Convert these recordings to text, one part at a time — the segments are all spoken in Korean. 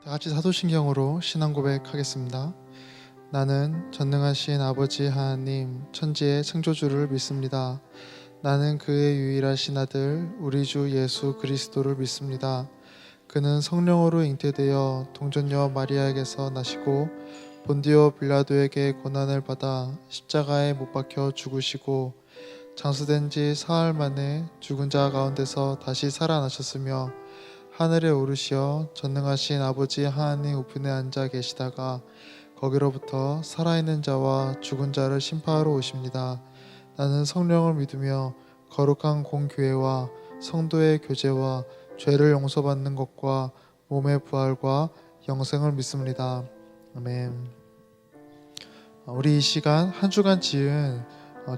다 같이 사도신경으로 신앙 고백하겠습니다. 나는 전능하신 아버지 하나님 천지의 창조주를 믿습니다. 나는 그의 유일하신 아들 우리 주 예수 그리스도를 믿습니다. 그는 성령으로 잉태되어 동정녀 마리아에게서 나시고 본디오 빌라도에게 고난을 받아 십자가에 못 박혀 죽으시고 장수된 지 사흘 만에 죽은 자 가운데서 다시 살아나셨으며 하늘에 오르시어 전능하신 아버지 하나님 우편에 앉아 계시다가 거기로부터 살아있는 자와 죽은 자를 심판하러 오십니다. 나는 성령을 믿으며 거룩한 공교회와 성도의 교제와 죄를 용서받는 것과 몸의 부활과 영생을 믿습니다. 아멘. 우리 이 시간 한 주간 지은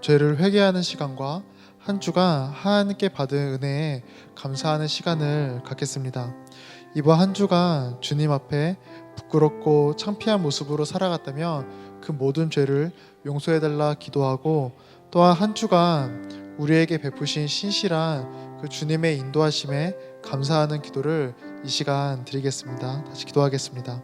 죄를 회개하는 시간과 한 주간 하나님께 받은 은혜에 감사하는 시간을 갖겠습니다. 이번 한 주간 주님 앞에 부끄럽고 창피한 모습으로 살아갔다면 그 모든 죄를 용서해달라 기도하고, 또한 한 주간 우리에게 베푸신 신실한 그 주님의 인도하심에 감사하는 기도를 이 시간 드리겠습니다. 다시 기도하겠습니다.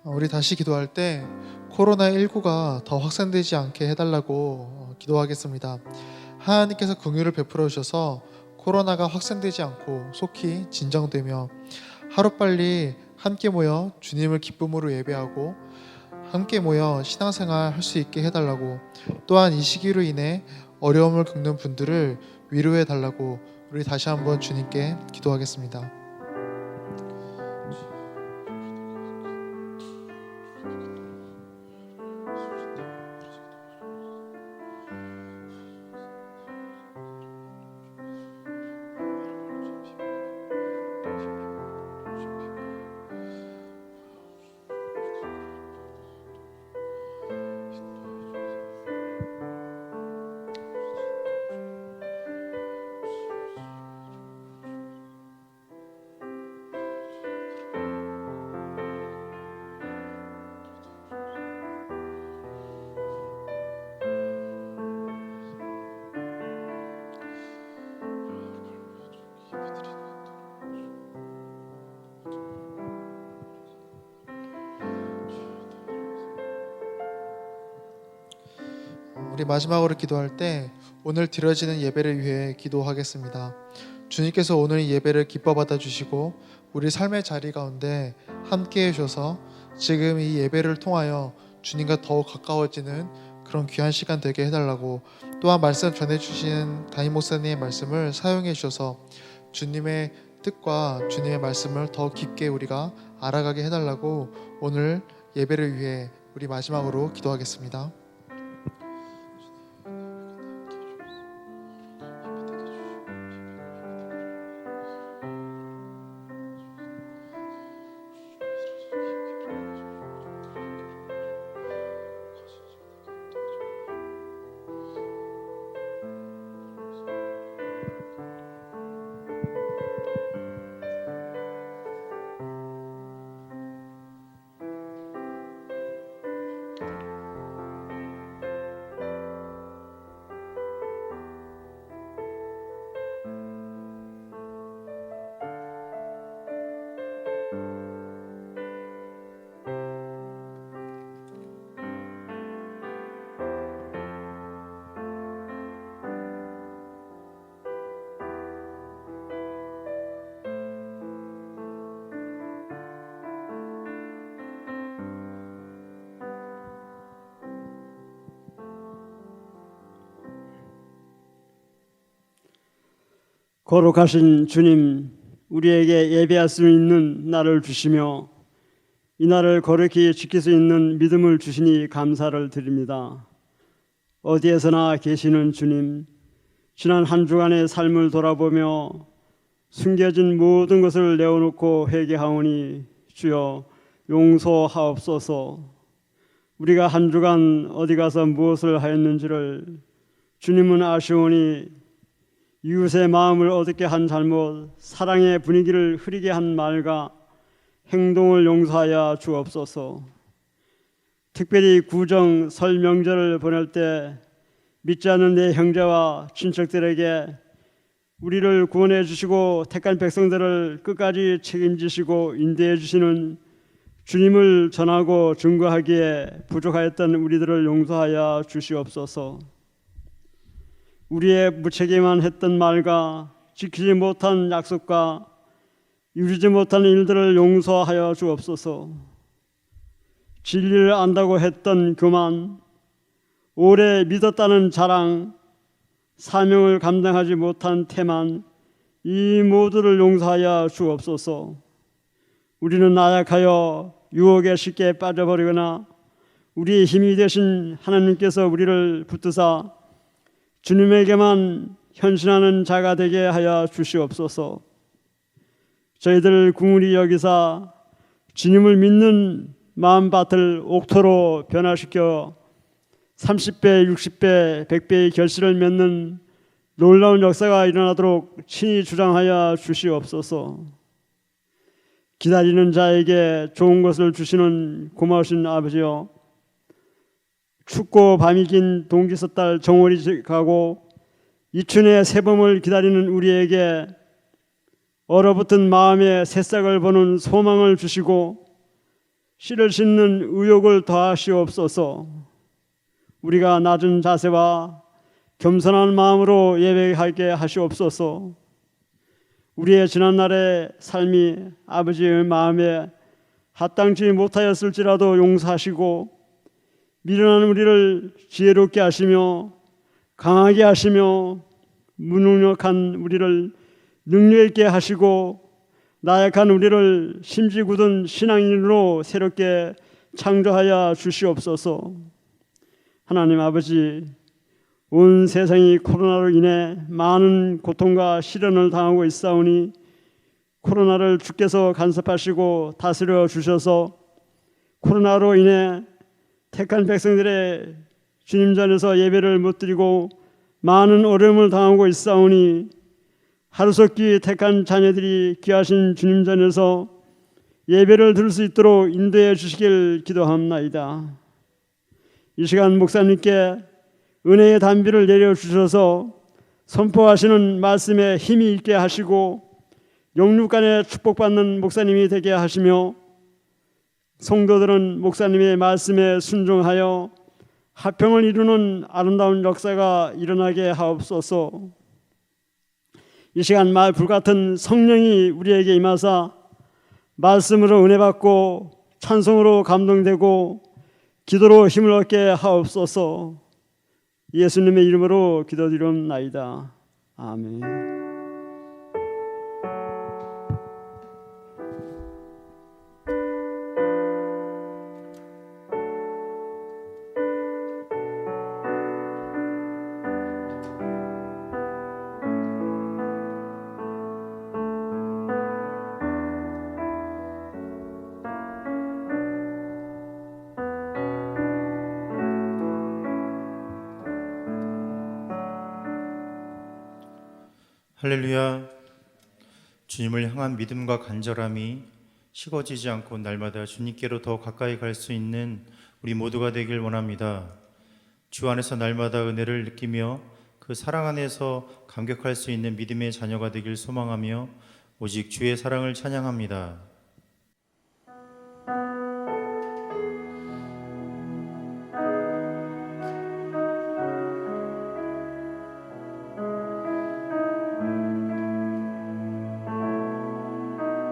우리 다시 기도할 때 코로나19가 더 확산되지 않게 해달라고 기도하겠습니다. 하나님께서 긍휼을 베풀어 주셔서 코로나가 확산되지 않고 속히 진정되며 하루빨리 함께 모여 주님을 기쁨으로 예배하고 함께 모여 신앙생활 할 수 있게 해달라고, 또한 이 시기로 인해 어려움을 겪는 분들을 위로해 달라고 우리 다시 한번 주님께 기도하겠습니다. 우리 마지막으로 기도할 때 오늘 드려지는 예배를 위해 기도하겠습니다. 주님께서 오늘 이 예배를 기뻐 받아주시고 우리 삶의 자리 가운데 함께 해주셔서 지금 이 예배를 통하여 주님과 더욱 가까워지는 그런 귀한 시간 되게 해달라고, 또한 말씀 전해주신 담임 목사님의 말씀을 사용해 주셔서 주님의 뜻과 주님의 말씀을 더 깊게 우리가 알아가게 해달라고 오늘 예배를 위해 우리 마지막으로 기도하겠습니다. 거룩하신 주님, 우리에게 예배할 수 있는 날을 주시며 이 날을 거룩히 지킬 수 있는 믿음을 주시니 감사를 드립니다. 어디에서나 계시는 주님, 지난 한 주간의 삶을 돌아보며 숨겨진 모든 것을 내어놓고 회개하오니 주여 용서하옵소서. 우리가 한 주간 어디 가서 무엇을 하였는지를 주님은 아시오니 이웃의 마음을 어둡게 한 잘못, 사랑의 분위기를 흐리게 한 말과 행동을 용서하여 주옵소서. 특별히 구정, 설 명절을 보낼 때 믿지 않는 내 형제와 친척들에게 우리를 구원해 주시고 택한 백성들을 끝까지 책임지시고 인도해 주시는 주님을 전하고 증거하기에 부족하였던 우리들을 용서하여 주시옵소서. 우리의 무책임한 했던 말과 지키지 못한 약속과 이루지 못한 일들을 용서하여 주옵소서. 진리를 안다고 했던 교만, 오래 믿었다는 자랑, 사명을 감당하지 못한 태만, 이 모두를 용서하여 주옵소서. 우리는 나약하여 유혹에 쉽게 빠져버리거나 우리의 힘이 되신 하나님께서 우리를 붙드사 주님에게만 헌신하는 자가 되게 하여 주시옵소서. 저희들 궁울이 여기사 주님을 믿는 마음밭을 옥토로 변화시켜 30배, 60배, 100배의 결실을 맺는 놀라운 역사가 일어나도록 친히 주장하여 주시옵소서. 기다리는 자에게 좋은 것을 주시는 고마우신 아버지여, 춥고 밤이 긴 동지섣달 정월이 가고 이춘의 새봄을 기다리는 우리에게 얼어붙은 마음에 새싹을 보는 소망을 주시고 씨를 싣는 의욕을 더하시옵소서. 우리가 낮은 자세와 겸손한 마음으로 예배하게 하시옵소서. 우리의 지난날의 삶이 아버지의 마음에 합당치 못하였을지라도 용서하시고 미련한 우리를 지혜롭게 하시며 강하게 하시며 무능력한 우리를 능력 있게 하시고 나약한 우리를 심지 굳은 신앙인으로 새롭게 창조하여 주시옵소서. 하나님 아버지, 온 세상이 코로나로 인해 많은 고통과 시련을 당하고 있사오니 코로나를 주께서 간섭하시고 다스려 주셔서 코로나로 인해 택한 백성들의 주님 전에서 예배를 못 드리고 많은 어려움을 당하고 있사오니 하루속히 택한 자녀들이 귀하신 주님 전에서 예배를 드릴 수 있도록 인도해 주시길 기도합나이다. 이 시간 목사님께 은혜의 단비를 내려주셔서 선포하시는 말씀에 힘이 있게 하시고 영육간에 축복받는 목사님이 되게 하시며 성도들은 목사님의 말씀에 순종하여 화평을 이루는 아름다운 역사가 일어나게 하옵소서. 이 시간 말 불같은 성령이 우리에게 임하사 말씀으로 은혜 받고 찬송으로 감동되고 기도로 힘을 얻게 하옵소서. 예수님의 이름으로 기도드리옵나이다. 아멘. 할렐루야. 주님을 향한 믿음과 간절함이 식어지지 않고 날마다 주님께로 더 가까이 갈 수 있는 우리 모두가 되길 원합니다. 주 안에서 날마다 은혜를 느끼며 그 사랑 안에서 감격할 수 있는 믿음의 자녀가 되길 소망하며 오직 주의 사랑을 찬양합니다.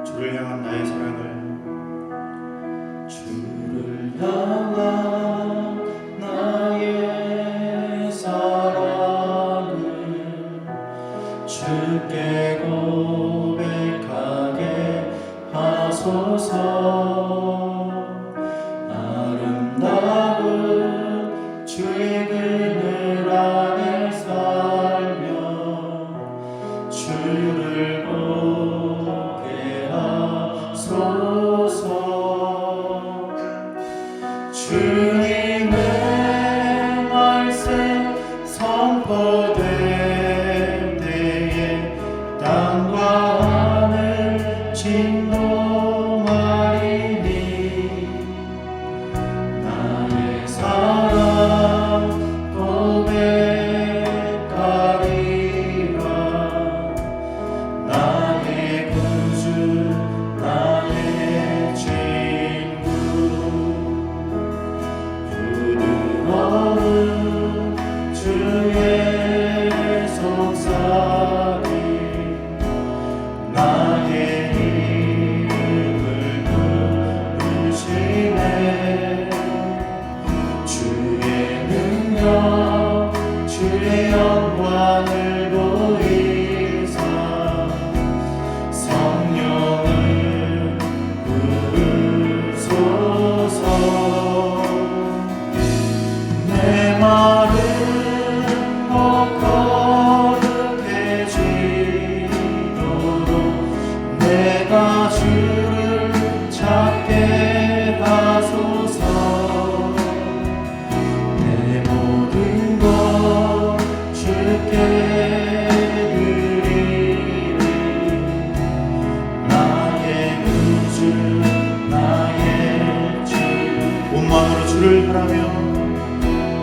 주를 향한 나의 사랑을 주를 향한 나의 사랑을 주께 고백하 하소서. 아름다운 주의 그늘 아래 살며 주를 보게 하소서. 주님의 말씀 선포될 때에 땅과 하늘 진동하리니 나의 사랑 고백하리라. 나의 구주 나의 친구 부드러운 주의 속삭임 나의 이름을 부르시네. 주의 능력 주의 영광을 보이사 성령을 부르소서. 내 마른 목 거룩해지도록 내가 주를 찾게 하소서. 내 모든 것 주께 드리리. 나의 구주 나의 주. 온 마음으로 주를 바라며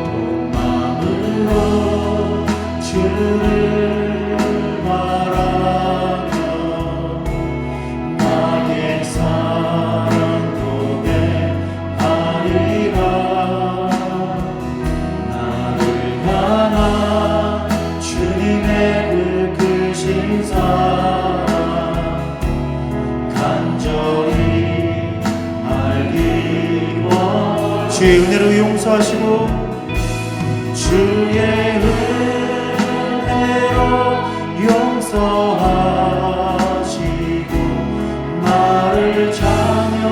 온 마음으로 주를 바라며 나의 사랑 고백하리라. 나를 향한 주님의 그 크신 사랑 간절히 알기 원. 주의 은혜로 용서하시고 주의 은혜로 용서하시고 나를 자녀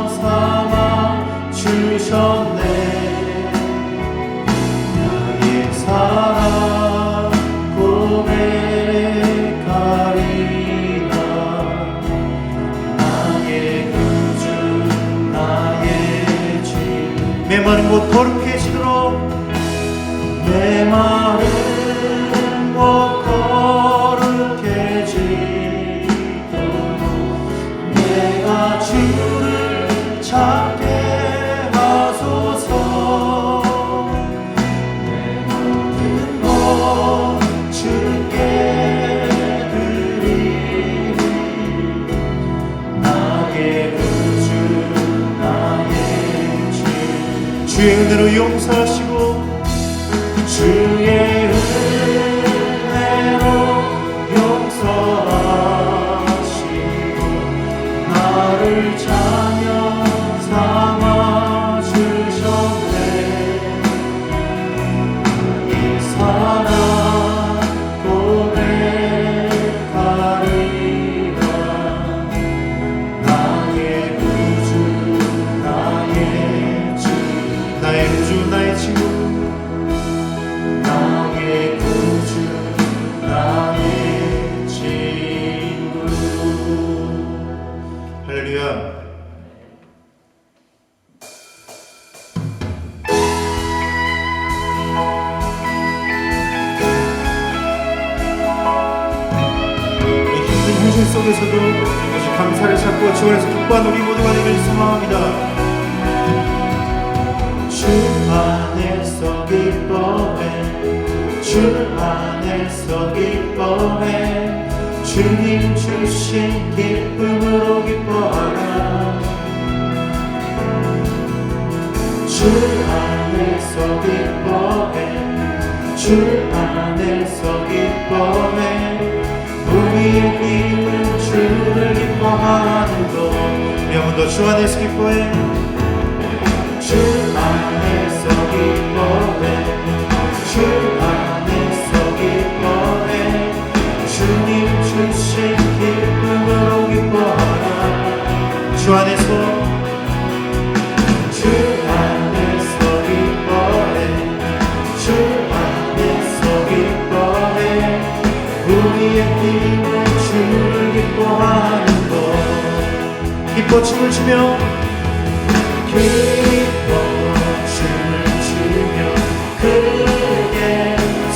삼아 주셨네. 나의 사랑 고백하리라. 나의 구주 나의 주. 메마른 곳 거룩해지도록 내 마른 곳 거룩해지도록 내가 주를 찾게 하소서. 내 모든 것 주께 드리리. 나의 구주 나의 주. 주의 은혜로 용서하시고 주의 은혜로 용서하시고 나를 자녀 삼아 주셨네. 나의 사랑 고백하리라. 나의 구주 나의 주. 나의 구주 나의 친구 나의 구주 나의 친구. 할렐루야. 우리 힘든 현실 속에서도 이것이 감사를 찾고 주 안에서 기뻐하는 우리 모두가 되길 소망합니다. 주 안에서 기뻐해 주 안에서 기뻐해 주님 주신 기쁨으로 기뻐하라. 주 안에서 기뻐해 주 안에서 기뻐해 우리의 힘은 주를 기뻐하는 것. 한 번 더 주 안에서 기뻐해 주 안에서 기뻐해 주 안에서 기뻐해 주님 주신 기쁨으로 기뻐하라. 주 기뻐 춤을 추며 기뻐 춤을 추며 크게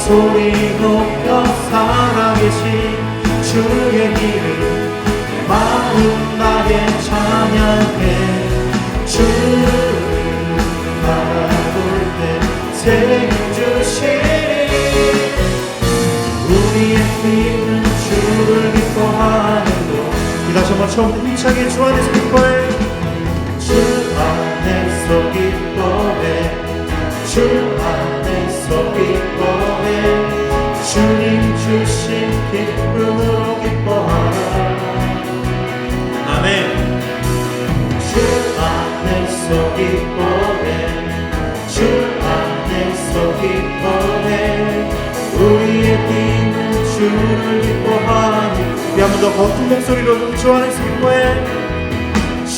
소리 높여 살아계신 주의 이름 마음 나의 찬양해 주를 바라볼 때 새 힘 주시리 우리의 힘은 주를 기뻐하는 것 다시 한번 처음부터 힘차게 주 안에서 기뻐해 주 안에서 기뻐해 주 안에서 기뻐해 주님 주신 기쁨으로 기뻐하라 아멘 주 안에서 기뻐해 주 안에서 기뻐해 우리의 힘은 주를 기뻐하니 우리 한 번 더 거친 목소리로 주 안에서 기뻐해 주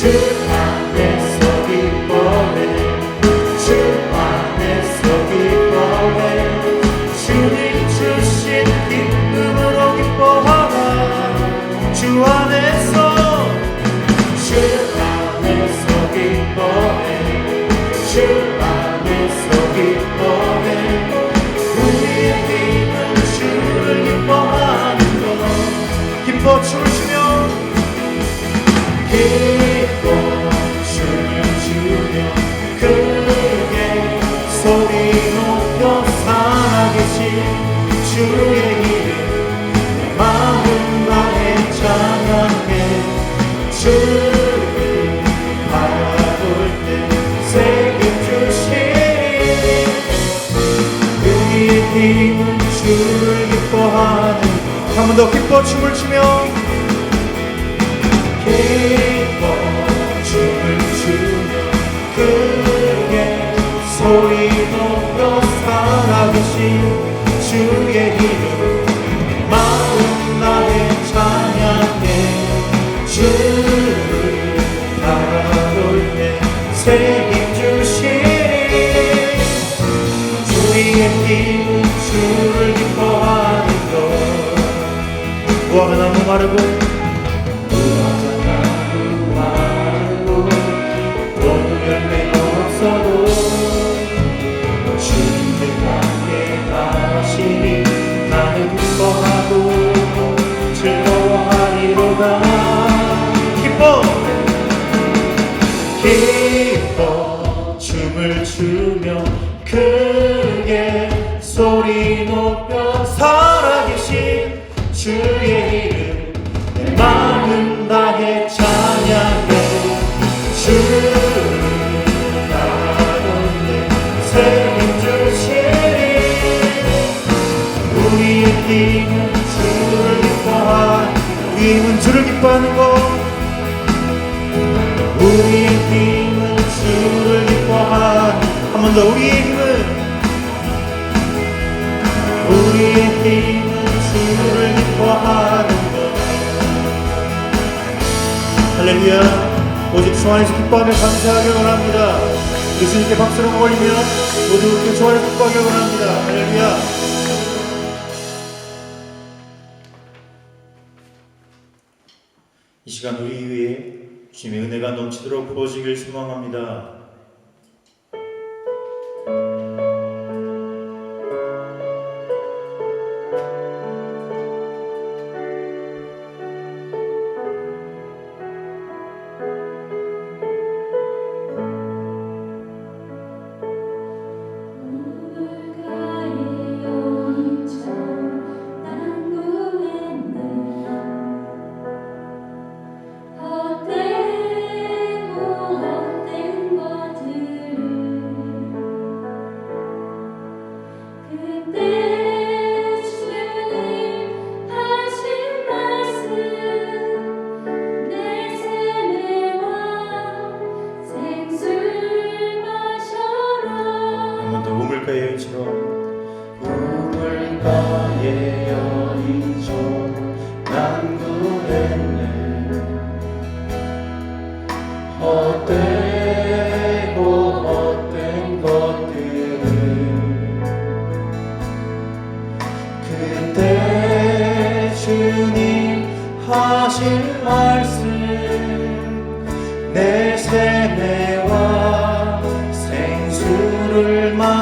안에서 기뻐해 주 안에서 기뻐해 주님 주신 기쁨으로 기뻐하라 주 안에서 기뻐해 주 안에서 기뻐해 우리의 힘은 주를 기뻐하는 것 기뻐 춤을 추며 기뻐 춤을 추며 크게 소리 높여 살아계신 주의 이름 내 마음 나의 찬양해 주를 바라볼 때 새 힘 주시리 우리의 힘은 주를 기뻐하는 한 번 더 기뻐 춤을 추며 기뻐 춤을 추며 크게 소리 높여 살아계신 주의 이름 마음 나의 찬양해 주를 바라볼 때 새 힘 주시리 우리의 힘은 주를 기뻐하는 것 무화과 나무 마르고 모두 열매가 없어도 주님과 함께 가시니 나는 기뻐하고 즐거워하리로다 기뻐 춤을 추며 크게 소리 높여 살아계신 주의 이름 내 마음 다해 찬양해 주를 바라보네 새 힘 주시리 우리의 힘은 주를 기뻐하는 우리의 힘은 주를 기뻐하는 것 우리의 힘은 주를 기뻐하는 한 번 더 우리의 힘은 주를 기뻐하는 것 할렐루야 오직 주 안에서 기뻐하며 감사하길 원합니다 예수님께 박수를 올리며 모두 주 안에서 기뻐하길 원합니다 할렐루야 이 시간 우리 위에 주님의 은혜가 넘치도록 부어지길 소망합니다. 우물가의 여인처럼 난 구했네 헛되고 헛된 것들을 그때 주님 하신 말씀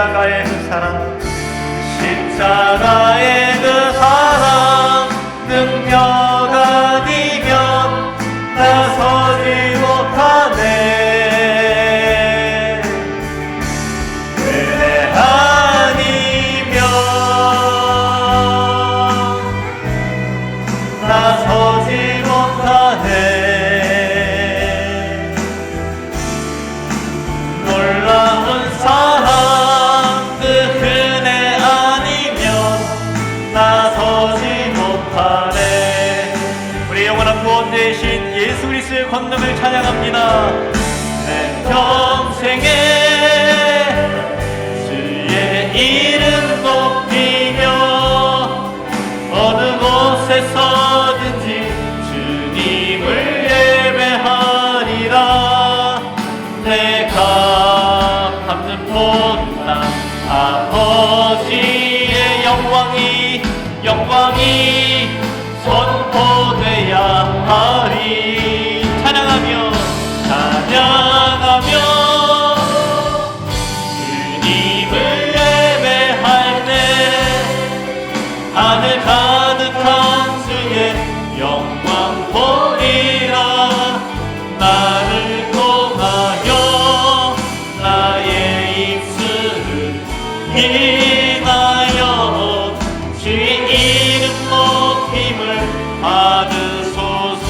십자가의 그 사랑, 십자가의 그 사랑, 능력 아니면 나서지 못하네. 은혜 아니면 나서지 못하네. 놀라운 사랑 그 은혜 아니면 나서지 못하네. 우리 영원한 구원 되신 예수 그리스도의 권능을 찬양합니다. 내 평생에 주의 이름 높이며 어느 곳에서든지 주님을 예배하리라. 내가 밟는 못난 아버지의 영광이 선포돼야 하리. 찬양하며 주님을 예배할 때 하늘 가득한 주의 영광 보리라. 나를 통하여 나의 입술을 인하여 주의 이름 높임을 받으소서.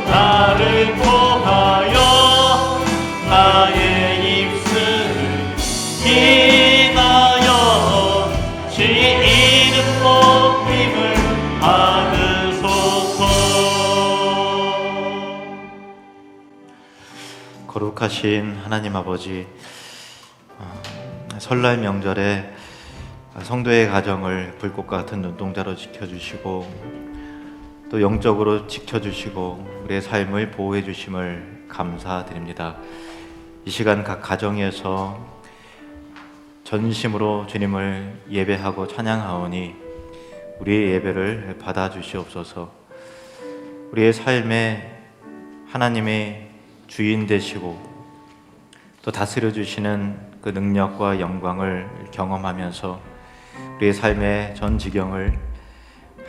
나를 통하여 나의 입술을 인하여 주의 이름 높임을 받으소서. 거룩하신 하나님 아버지, 설날 명절에 성도의 가정을 불꽃 같은 눈동자로 지켜주시고 또 영적으로 지켜주시고 우리의 삶을 보호해 주심을 감사드립니다. 이 시간 각 가정에서 전심으로 주님을 예배하고 찬양하오니 우리의 예배를 받아주시옵소서. 우리의 삶에 하나님의 주인 되시고 또 다스려 주시는 그 능력과 영광을 경험하면서 우리의 삶의 전 지경을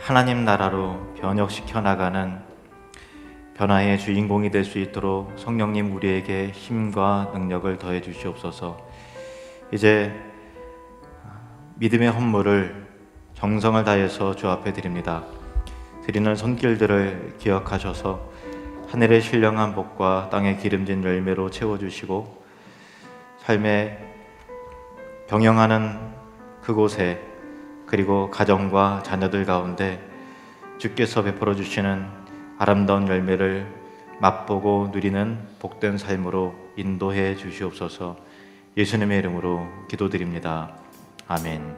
하나님 나라로 변혁시켜 나가는 변화의 주인공이 될 수 있도록 성령님 우리에게 힘과 능력을 더해 주시옵소서. 이제 믿음의 헌물을 정성을 다해서 주 앞에 드립니다. 드리는 손길들을 기억하셔서 하늘의 신령한 복과 땅의 기름진 열매로 채워주시고 삶의 병영하는 그곳에 그리고 가정과 자녀들 가운데 주께서 베풀어 주시는 아름다운 열매를 맛보고 누리는 복된 삶으로 인도해 주시옵소서. 예수님의 이름으로 기도드립니다. 아멘.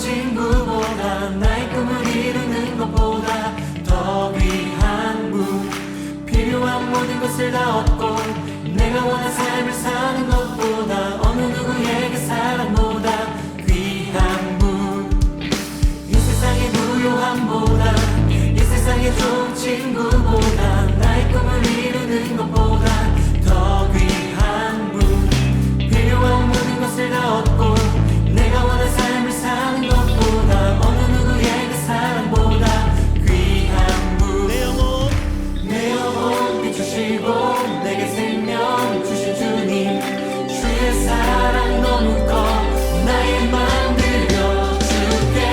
친구보다 나의 꿈을 이루는 것보다 더 귀한 분 필요한 모든 것을 다 얻고 내가 원한 삶을 사는 것보다 어느 누구에게 사랑보다 귀한 분 이 세상의 무료함보다 이 세상의 좋은 친구보다 나의 꿈을 이루는 것보다 더 귀한 분 필요한 모든 것을 다 얻고 내가 원한 삶을 사는 것보다 어느 누구에게 사랑보다 귀한 분 내 영혼 비추시고 내게 생명 주신 주님 주의 사랑 너무 커 나의 맘 들려줄게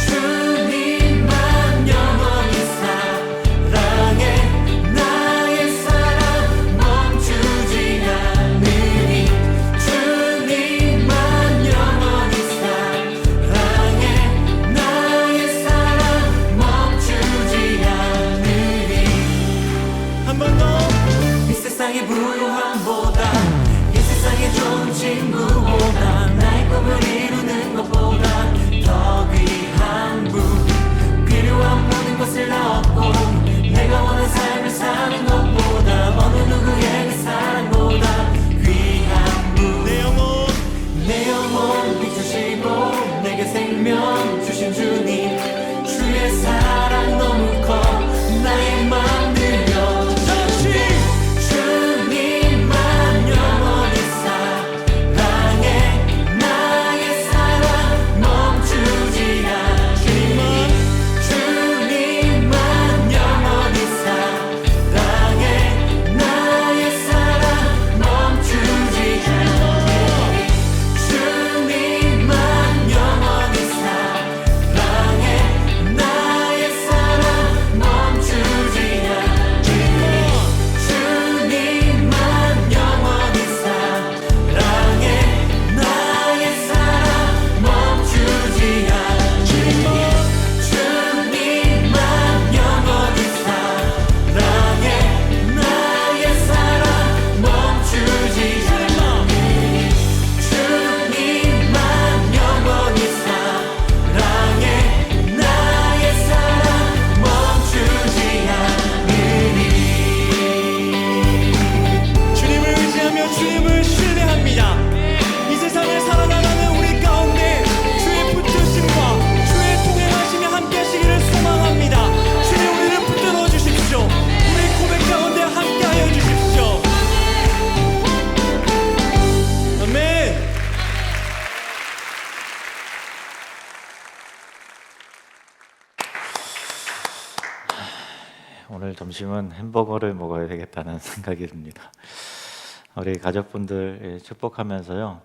주님만 영원히 사랑해 나의 사랑 멈추지 않으니 주님만 영원히 사랑해 나의 사랑 멈추지 않으니 한 번 더 이 세상의 무료함보다 이 세상의 좋은 친구보다 나의 꿈을 이루는 것보다 더 귀한 분 필요한 모든 것을 다 얻고 내가 원한 삶을 사는 것보다 어느 누구에게 사랑보다 귀한 분 내 영혼 비추시고 내게 생명 주신 주님 주의 사랑 너무 커 나의 맘 들려주시 주님만 영원히 사랑해 나의 사랑 멈추지 않으니 주님만 영원히 사랑해 나의 사랑 멈추지 않으니 주님만 영원히 사랑해 나의 사랑 멈추지 않으니 주님만 영원히 사랑해 나의 사랑 멈추지 않으니 주님만 영원히 사랑해 나의 사랑 멈추지 않으니 주님만 영원히 사랑해 나의 사랑 멈추지 않으니 주님을 의지하며 주님을 신뢰합니다. 이 세상을 살아나가는 우리 가운데 주의 붙드심과 주의 동행하심이 함께 하시기를 소망합니다. 주님 우리를 붙들어 주십시오. 우리 고백 가운데 함께 하여 주십시오. 아멘. 오늘 점심은 햄버거를 먹어야 되겠다는 생각이 듭니다. 우리 가족분들 축복하면서요.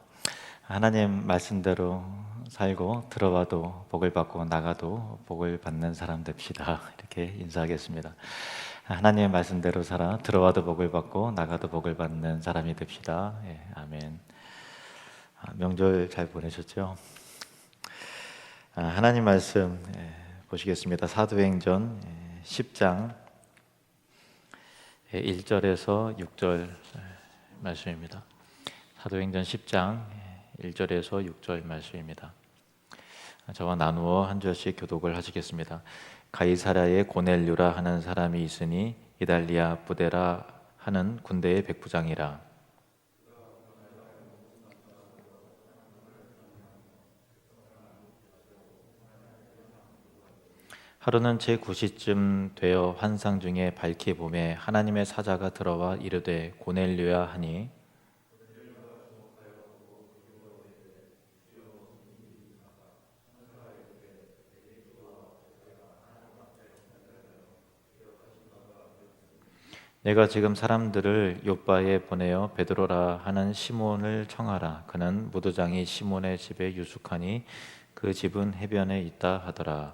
하나님 말씀대로 살고 들어와도 복을 받고 나가도 복을 받는 사람 됩시다. 이렇게 인사하겠습니다. 하나님의 말씀대로 살아 들어와도 복을 받고 나가도 복을 받는 사람이 됩시다. 예, 아멘. 명절 잘 보내셨죠? 하나님 말씀 보시겠습니다. 사도행전 10장 1절에서 6절 말씀입니다. 사도행전 10장 1절에서 6절 말씀입니다. 저와 나누어 한 절씩 교독을 하시겠습니다. 가이사랴에 고넬류라 하는 사람이 있으니 이달리아 부데라 하는 군대의 백부장이라. 하루는 제9시쯤 되어 환상 중에 밝히 보매 하나님의 사자가 들어와 이르되 고넬류야 하니 내가 지금 사람들을 요바에 보내어 베드로라 하는 시몬을 청하라. 그는 무도장이 시몬의 집에 유숙하니 그 집은 해변에 있다 하더라.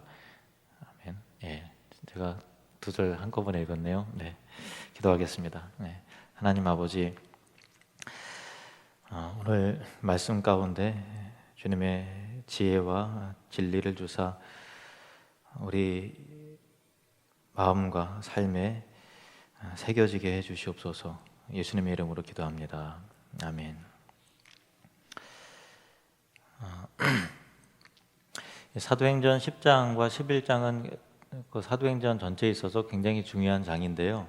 아멘. 예, 제가 두 절 한꺼번에 읽었네요. 네, 기도하겠습니다. 네, 하나님 아버지, 오늘 말씀 가운데 주님의 지혜와 진리를 주사 우리 마음과 삶에 새겨지게 해주시옵소서. 예수님의 이름으로 기도합니다. 아멘. 사도행전 10장과 11장은 그 사도행전 전체에 있어서 굉장히 중요한 장인데요.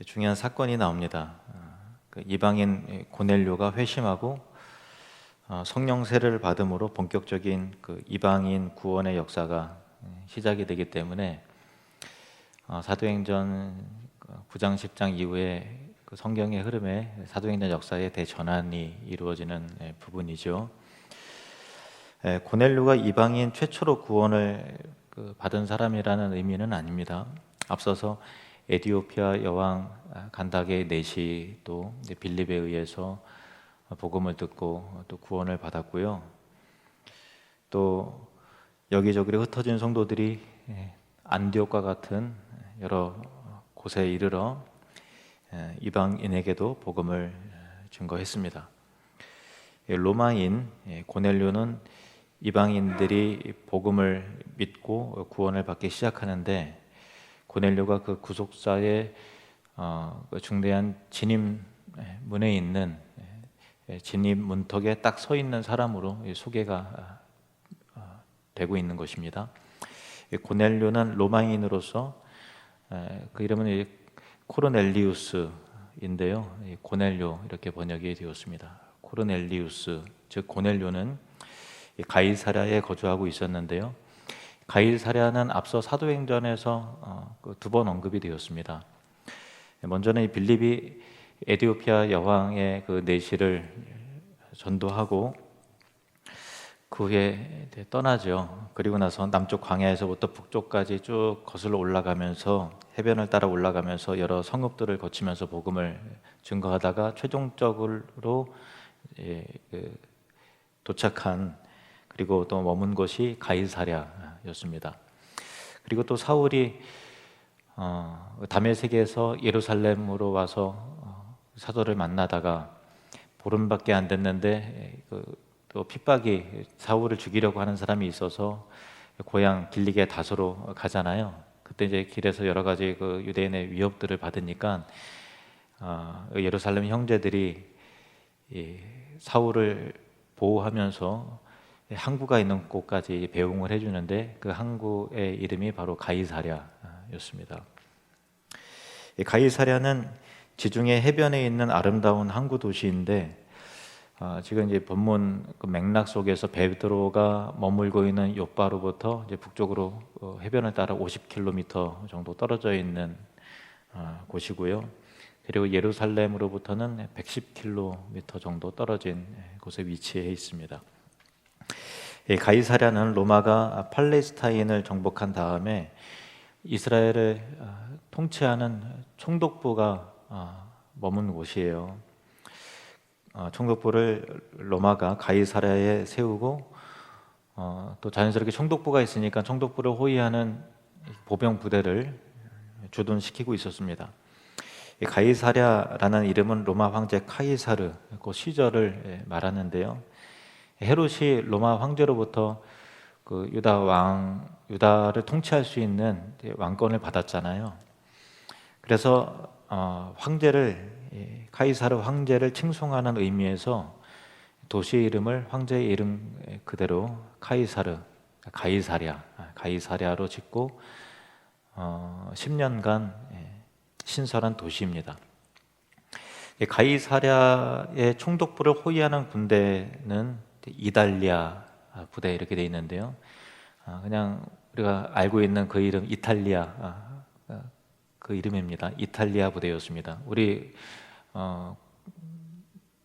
중요한 사건이 나옵니다. 그 이방인 고넬료가 회심하고 성령 세례를 받음으로 본격적인 그 이방인 구원의 역사가 시작이 되기 때문에 사도행전 9장 10장 이후에 그 성경의 흐름에 사도행전 역사의 대전환이 이루어지는 부분이죠. 고넬료가 이방인 최초로 구원을 받은 사람이라는 의미는 아닙니다. 앞서서 에디오피아 여왕 간다게 내시도 빌립에 의해서 복음을 듣고 또 구원을 받았고요. 또 여기저기로 흩어진 성도들이 안디옥과 같은 여러 곳에 이르러 이방인에게도 복음을 증거했습니다. 로마인 고넬료는 이방인들이 복음을 믿고 구원을 받기 시작하는데 고넬료가 그 구속사의 중대한 진입 문에 있는 진입 문턱에 딱 서 있는 사람으로 소개가 되고 있는 것입니다. 고넬료는 로마인으로서 그 이름은 코르넬리우스인데요. 고넬료 이렇게 번역이 되었습니다. 코르넬리우스, 즉 고넬료는 가이사랴에 거주하고 있었는데요. 가이사랴는 앞서 사도행전에서 두 번 언급이 되었습니다. 먼저는 이 빌립이 에디오피아 여왕의 그 내시를 전도하고 그 후에 떠나죠. 그리고 나서 남쪽 광야에서부터 북쪽까지 쭉 거슬러 올라가면서 해변을 따라 올라가면서 여러 성읍들을 거치면서 복음을 증거하다가 최종적으로 도착한 그리고 또 머문 곳이 가이사랴였습니다. 그리고 또 사울이 다메섹에서 예루살렘으로 와서 사도를 만나다가 보름밖에 안 됐는데 또 핍박이 사울을 죽이려고 하는 사람이 있어서 고향 길리게 다소로 가잖아요. 그때 이제 길에서 여러 가지 그 유대인의 위협들을 받으니까 예루살렘 형제들이 사울을 보호하면서 항구가 있는 곳까지 배웅을 해주는데 그 항구의 이름이 바로 가이사랴였습니다. 가이사랴는 지중해 해변에 있는 아름다운 항구 도시인데 지금 이제 본문 그 맥락 속에서 베드로가 머물고 있는 요바로부터 이제 북쪽으로 해변을 따라 50km 정도 떨어져 있는 곳이고요. 그리고 예루살렘으로부터는 110km 정도 떨어진 곳에 위치해 있습니다. 가이사랴는 로마가 팔레스타인을 정복한 다음에 이스라엘을 통치하는 총독부가 머문 곳이에요. 총독부를 로마가 가이사랴에 세우고 또 자연스럽게 총독부가 있으니까 총독부를 호위하는 보병 부대를 주둔시키고 있었습니다. 가이사랴라는 이름은 로마 황제 카이사르 그 시절을 말하는데요. 헤롯이 로마 황제로부터 그 유다를 통치할 수 있는 왕권을 받았잖아요. 그래서 카이사르 황제를 칭송하는 의미에서 도시의 이름을 황제의 이름 그대로 가이사랴로 짓고 10년간 신설한 도시입니다. 가이사랴의 총독부를 호위하는 군대는 이달리아 부대 이렇게 돼 있는데요. 그냥 우리가 알고 있는 그 이름 이탈리아 그 이름입니다. 이탈리아 부대였습니다.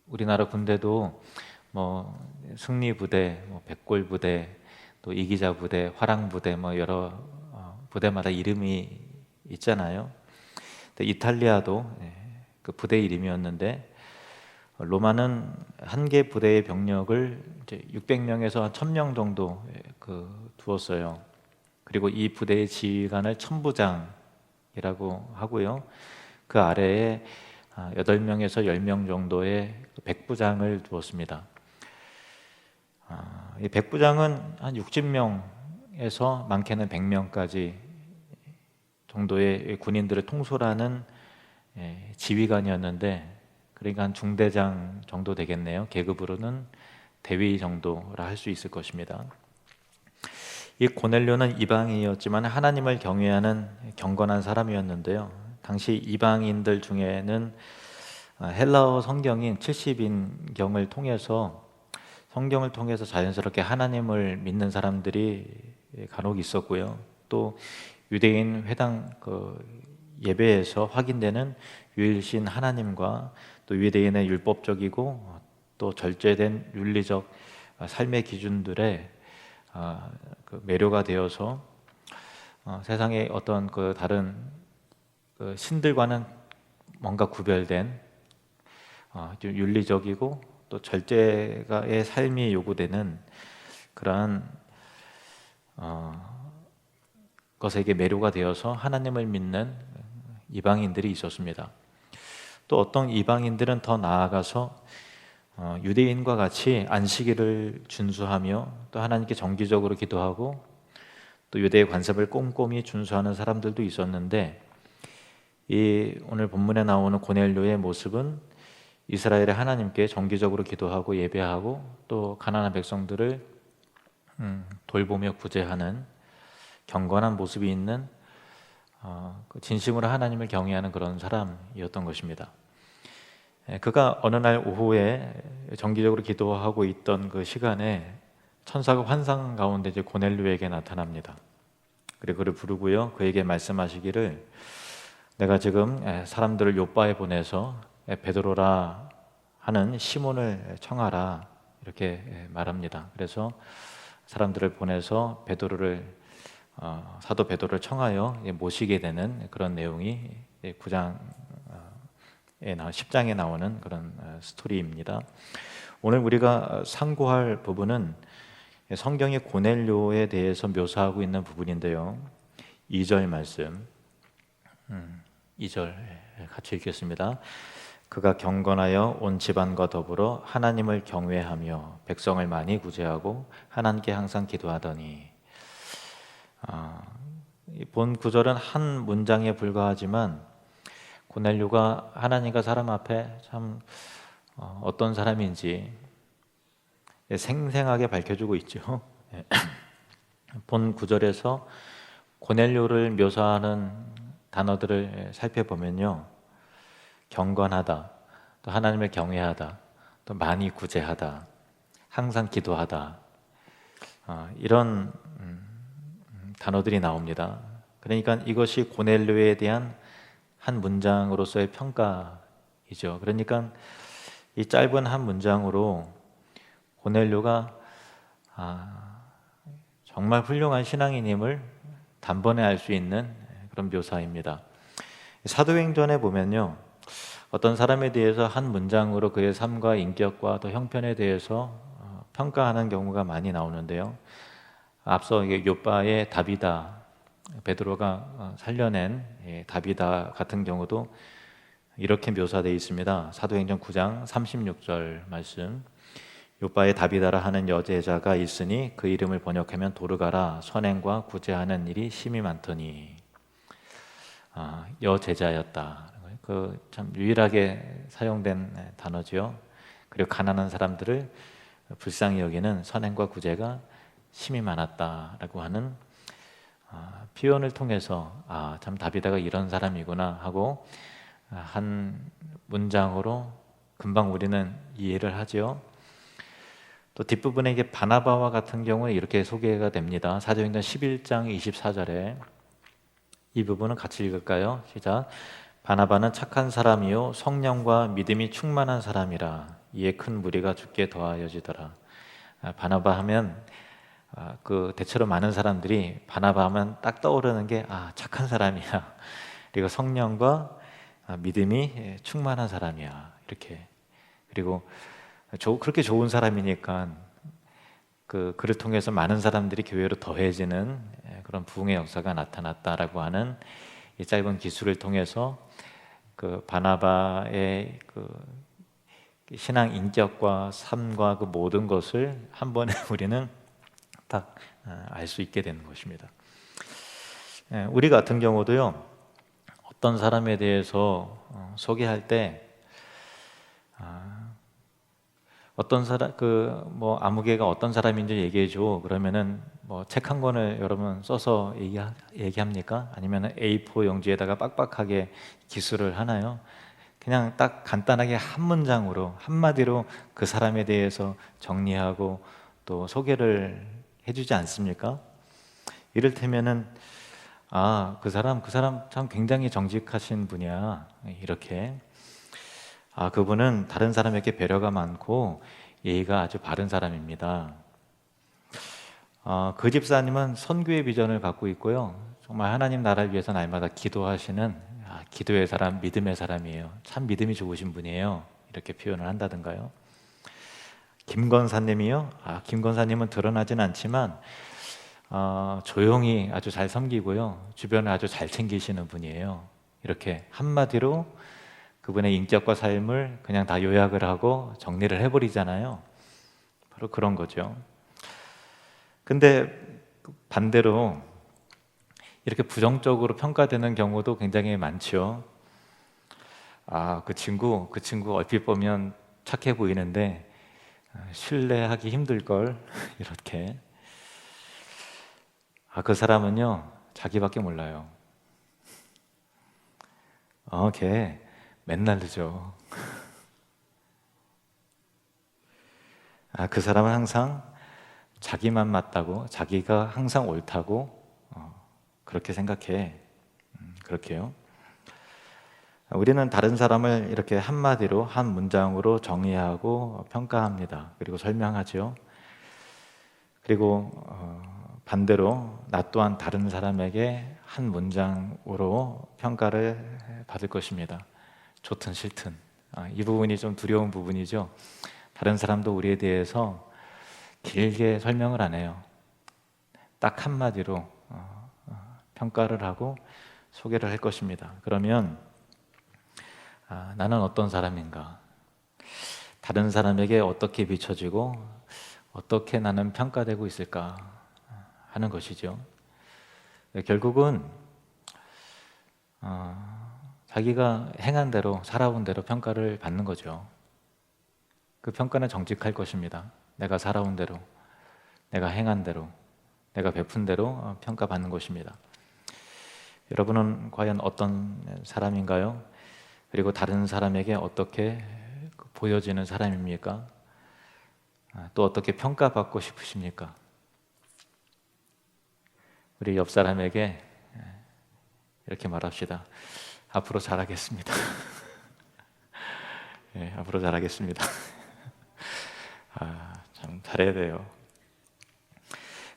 우리나라 군대도 뭐 승리 부대, 백골 부대, 또 이기자 부대, 화랑 부대 뭐 여러 부대마다 이름이 있잖아요. 이탈리아도 그 부대 이름이었는데 로마는 한 개 부대의 병력을 이제 600명에서 한 1000명 정도 두었어요. 그리고 이 부대의 지휘관을 천부장이라고 하고요. 그 아래에 8명에서 10명 정도의 백부장을 두었습니다. 이 백부장은 한 60명에서 많게는 100명까지 정도의 군인들을 통솔하는 지휘관이었는데, 그러니까 한 중대장 정도 되겠네요. 계급으로는 대위 정도라 할 수 있을 것입니다. 이 고넬료는 이방인이었지만 하나님을 경외하는 경건한 사람이었는데요. 당시 이방인들 중에는 헬라어 성경인 70인경을 통해서 성경을 통해서 자연스럽게 하나님을 믿는 사람들이 간혹 있었고요. 또 유대인 회당 예배에서 확인되는 유일신 하나님과 또 유대인의 율법적이고 또 절제된 윤리적 삶의 기준들에 매료가 되어서 세상의 어떤 다른 신들과는 뭔가 구별된 좀 윤리적이고 또 절제의 삶이 요구되는 그러한 것에게 매료가 되어서 하나님을 믿는 이방인들이 있었습니다. 또 어떤 이방인들은 더 나아가서 유대인과 같이 안식일을 준수하며 또 하나님께 정기적으로 기도하고 또 유대의 관습을 꼼꼼히 준수하는 사람들도 있었는데, 이 오늘 본문에 나오는 고넬료의 모습은 이스라엘의 하나님께 정기적으로 기도하고 예배하고 또 가난한 백성들을 돌보며 구제하는 경건한 모습이 있는 진심으로 하나님을 경외하는 그런 사람이었던 것입니다. 그가 어느 날 오후에 정기적으로 기도하고 있던 그 시간에 천사가 환상 가운데 이제 고넬료에게 나타납니다. 그리고 그를 부르고요, 그에게 말씀하시기를 내가 지금 사람들을 요바에 보내서 베드로라 하는 시몬을 청하라 이렇게 말합니다. 그래서 사람들을 보내서 사도 베드로를 청하여 모시게 되는 그런 내용이 9장에 10장에 나오는 그런 스토리입니다. 오늘 우리가 상고할 부분은 성경의 고넬료에 대해서 묘사하고 있는 부분인데요. 2절 말씀 2절 같이 읽겠습니다. 그가 경건하여 온 집안과 더불어 하나님을 경외하며 백성을 많이 구제하고 하나님께 항상 기도하더니. 본 구절은 한 문장에 불과하지만 고넬료가 하나님과 사람 앞에 참 어떤 사람인지 생생하게 밝혀주고 있죠. 본 구절에서 고넬료를 묘사하는 단어들을 살펴보면요, 경건하다, 또 하나님을 경외하다, 또 많이 구제하다, 항상 기도하다, 이런 단어들이 나옵니다. 그러니까 이것이 고넬료에 대한 한 문장으로서의 평가이죠. 그러니까 이 짧은 한 문장으로 고넬료가 정말 훌륭한 신앙인임을 단번에 알 수 있는 그런 묘사입니다. 사도행전에 보면요, 어떤 사람에 대해서 한 문장으로 그의 삶과 인격과 또 형편에 대해서 평가하는 경우가 많이 나오는데요. 앞서 요바의 다비다, 베드로가 살려낸 다비다 같은 경우도 이렇게 묘사되어 있습니다. 사도행전 9장 36절 말씀. 요바의 다비다라 하는 여제자가 있으니 그 이름을 번역하면 도르가라, 선행과 구제하는 일이 심히 많더니. 여제자였다. 참 유일하게 사용된 단어죠. 그리고 가난한 사람들을 불쌍히 여기는 선행과 구제가 심히 많았다라고 하는 표현을 통해서 참 다비다가 이런 사람이구나 하고 한 문장으로 금방 우리는 이해를 하죠. 또 뒷부분에 이게 바나바와 같은 경우에 이렇게 소개가 됩니다. 사도행전 11장 24절에 이 부분은 같이 읽을까요? 시작. 바나바는 착한 사람이요 성령과 믿음이 충만한 사람이라 이에 큰 무리가 죽게 더하여지더라. 바나바 하면 대체로 많은 사람들이 바나바 하면 딱 떠오르는 게 착한 사람이야, 그리고 성령과 믿음이 충만한 사람이야, 이렇게. 그리고 그렇게 좋은 사람이니까 그를 통해서 많은 사람들이 교회로 더해지는 그런 부흥의 역사가 나타났다라고 하는 이 짧은 기술을 통해서 바나바의 신앙 인격과 삶과 그 모든 것을 한 번에 우리는 딱 알 수 있게 되는 것입니다. 우리 같은 경우도요, 어떤 사람에 대해서 소개할 때 어떤 사람 그 뭐 아무개가 어떤 사람인지 얘기해 줘. 그러면은 뭐 책 한 권을 여러분 써서 얘기합니까? 아니면 A4 용지에다가 빡빡하게 기술을 하나요? 그냥 딱 간단하게 한 문장으로 한마디로 그 사람에 대해서 정리하고 또 소개를 해주지 않습니까? 이를테면은 그 사람 참 굉장히 정직하신 분이야. 이렇게 그분은 다른 사람에게 배려가 많고 예의가 아주 바른 사람입니다. 그 집사님은 선교의 비전을 갖고 있고요. 정말 하나님 나라를 위해서 날마다 기도하시는 기도의 사람, 믿음의 사람이에요. 참 믿음이 좋으신 분이에요. 이렇게 표현을 한다든가요. 김건사님이요. 김건사님은 드러나진 않지만 조용히 아주 잘 섬기고요. 주변을 아주 잘 챙기시는 분이에요. 이렇게 한마디로 그분의 인격과 삶을 그냥 다 요약을 하고 정리를 해버리잖아요. 바로 그런 거죠. 근데 반대로 이렇게 부정적으로 평가되는 경우도 굉장히 많죠. 그 친구 얼핏 보면 착해 보이는데 신뢰하기 힘들걸 이렇게. 그 사람은요 자기밖에 몰라요. 걔 맨날 늦어. 그 사람은 항상 자기만 맞다고, 자기가 항상 옳다고 그렇게 생각해. 그렇게요. 우리는 다른 사람을 이렇게 한마디로 한 문장으로 정의하고 평가합니다. 그리고 설명하죠. 그리고 반대로 나 또한 다른 사람에게 한 문장으로 평가를 받을 것입니다. 좋든 싫든. 이 부분이 좀 두려운 부분이죠. 다른 사람도 우리에 대해서 길게 설명을 안 해요. 딱 한마디로 평가를 하고 소개를 할 것입니다. 그러면 나는 어떤 사람인가? 다른 사람에게 어떻게 비춰지고 어떻게 나는 평가되고 있을까 하는 것이죠. 결국은 자기가 행한 대로 살아온 대로 평가를 받는 거죠. 그 평가는 정직할 것입니다. 내가 살아온 대로, 내가 행한 대로, 내가 베푼 대로 평가받는 것입니다. 여러분은 과연 어떤 사람인가요? 그리고 다른 사람에게 어떻게 보여지는 사람입니까? 또 어떻게 평가받고 싶으십니까? 우리 옆 사람에게 이렇게 말합시다. 앞으로 잘하겠습니다. 네, 앞으로 잘하겠습니다. 참 잘해야 돼요.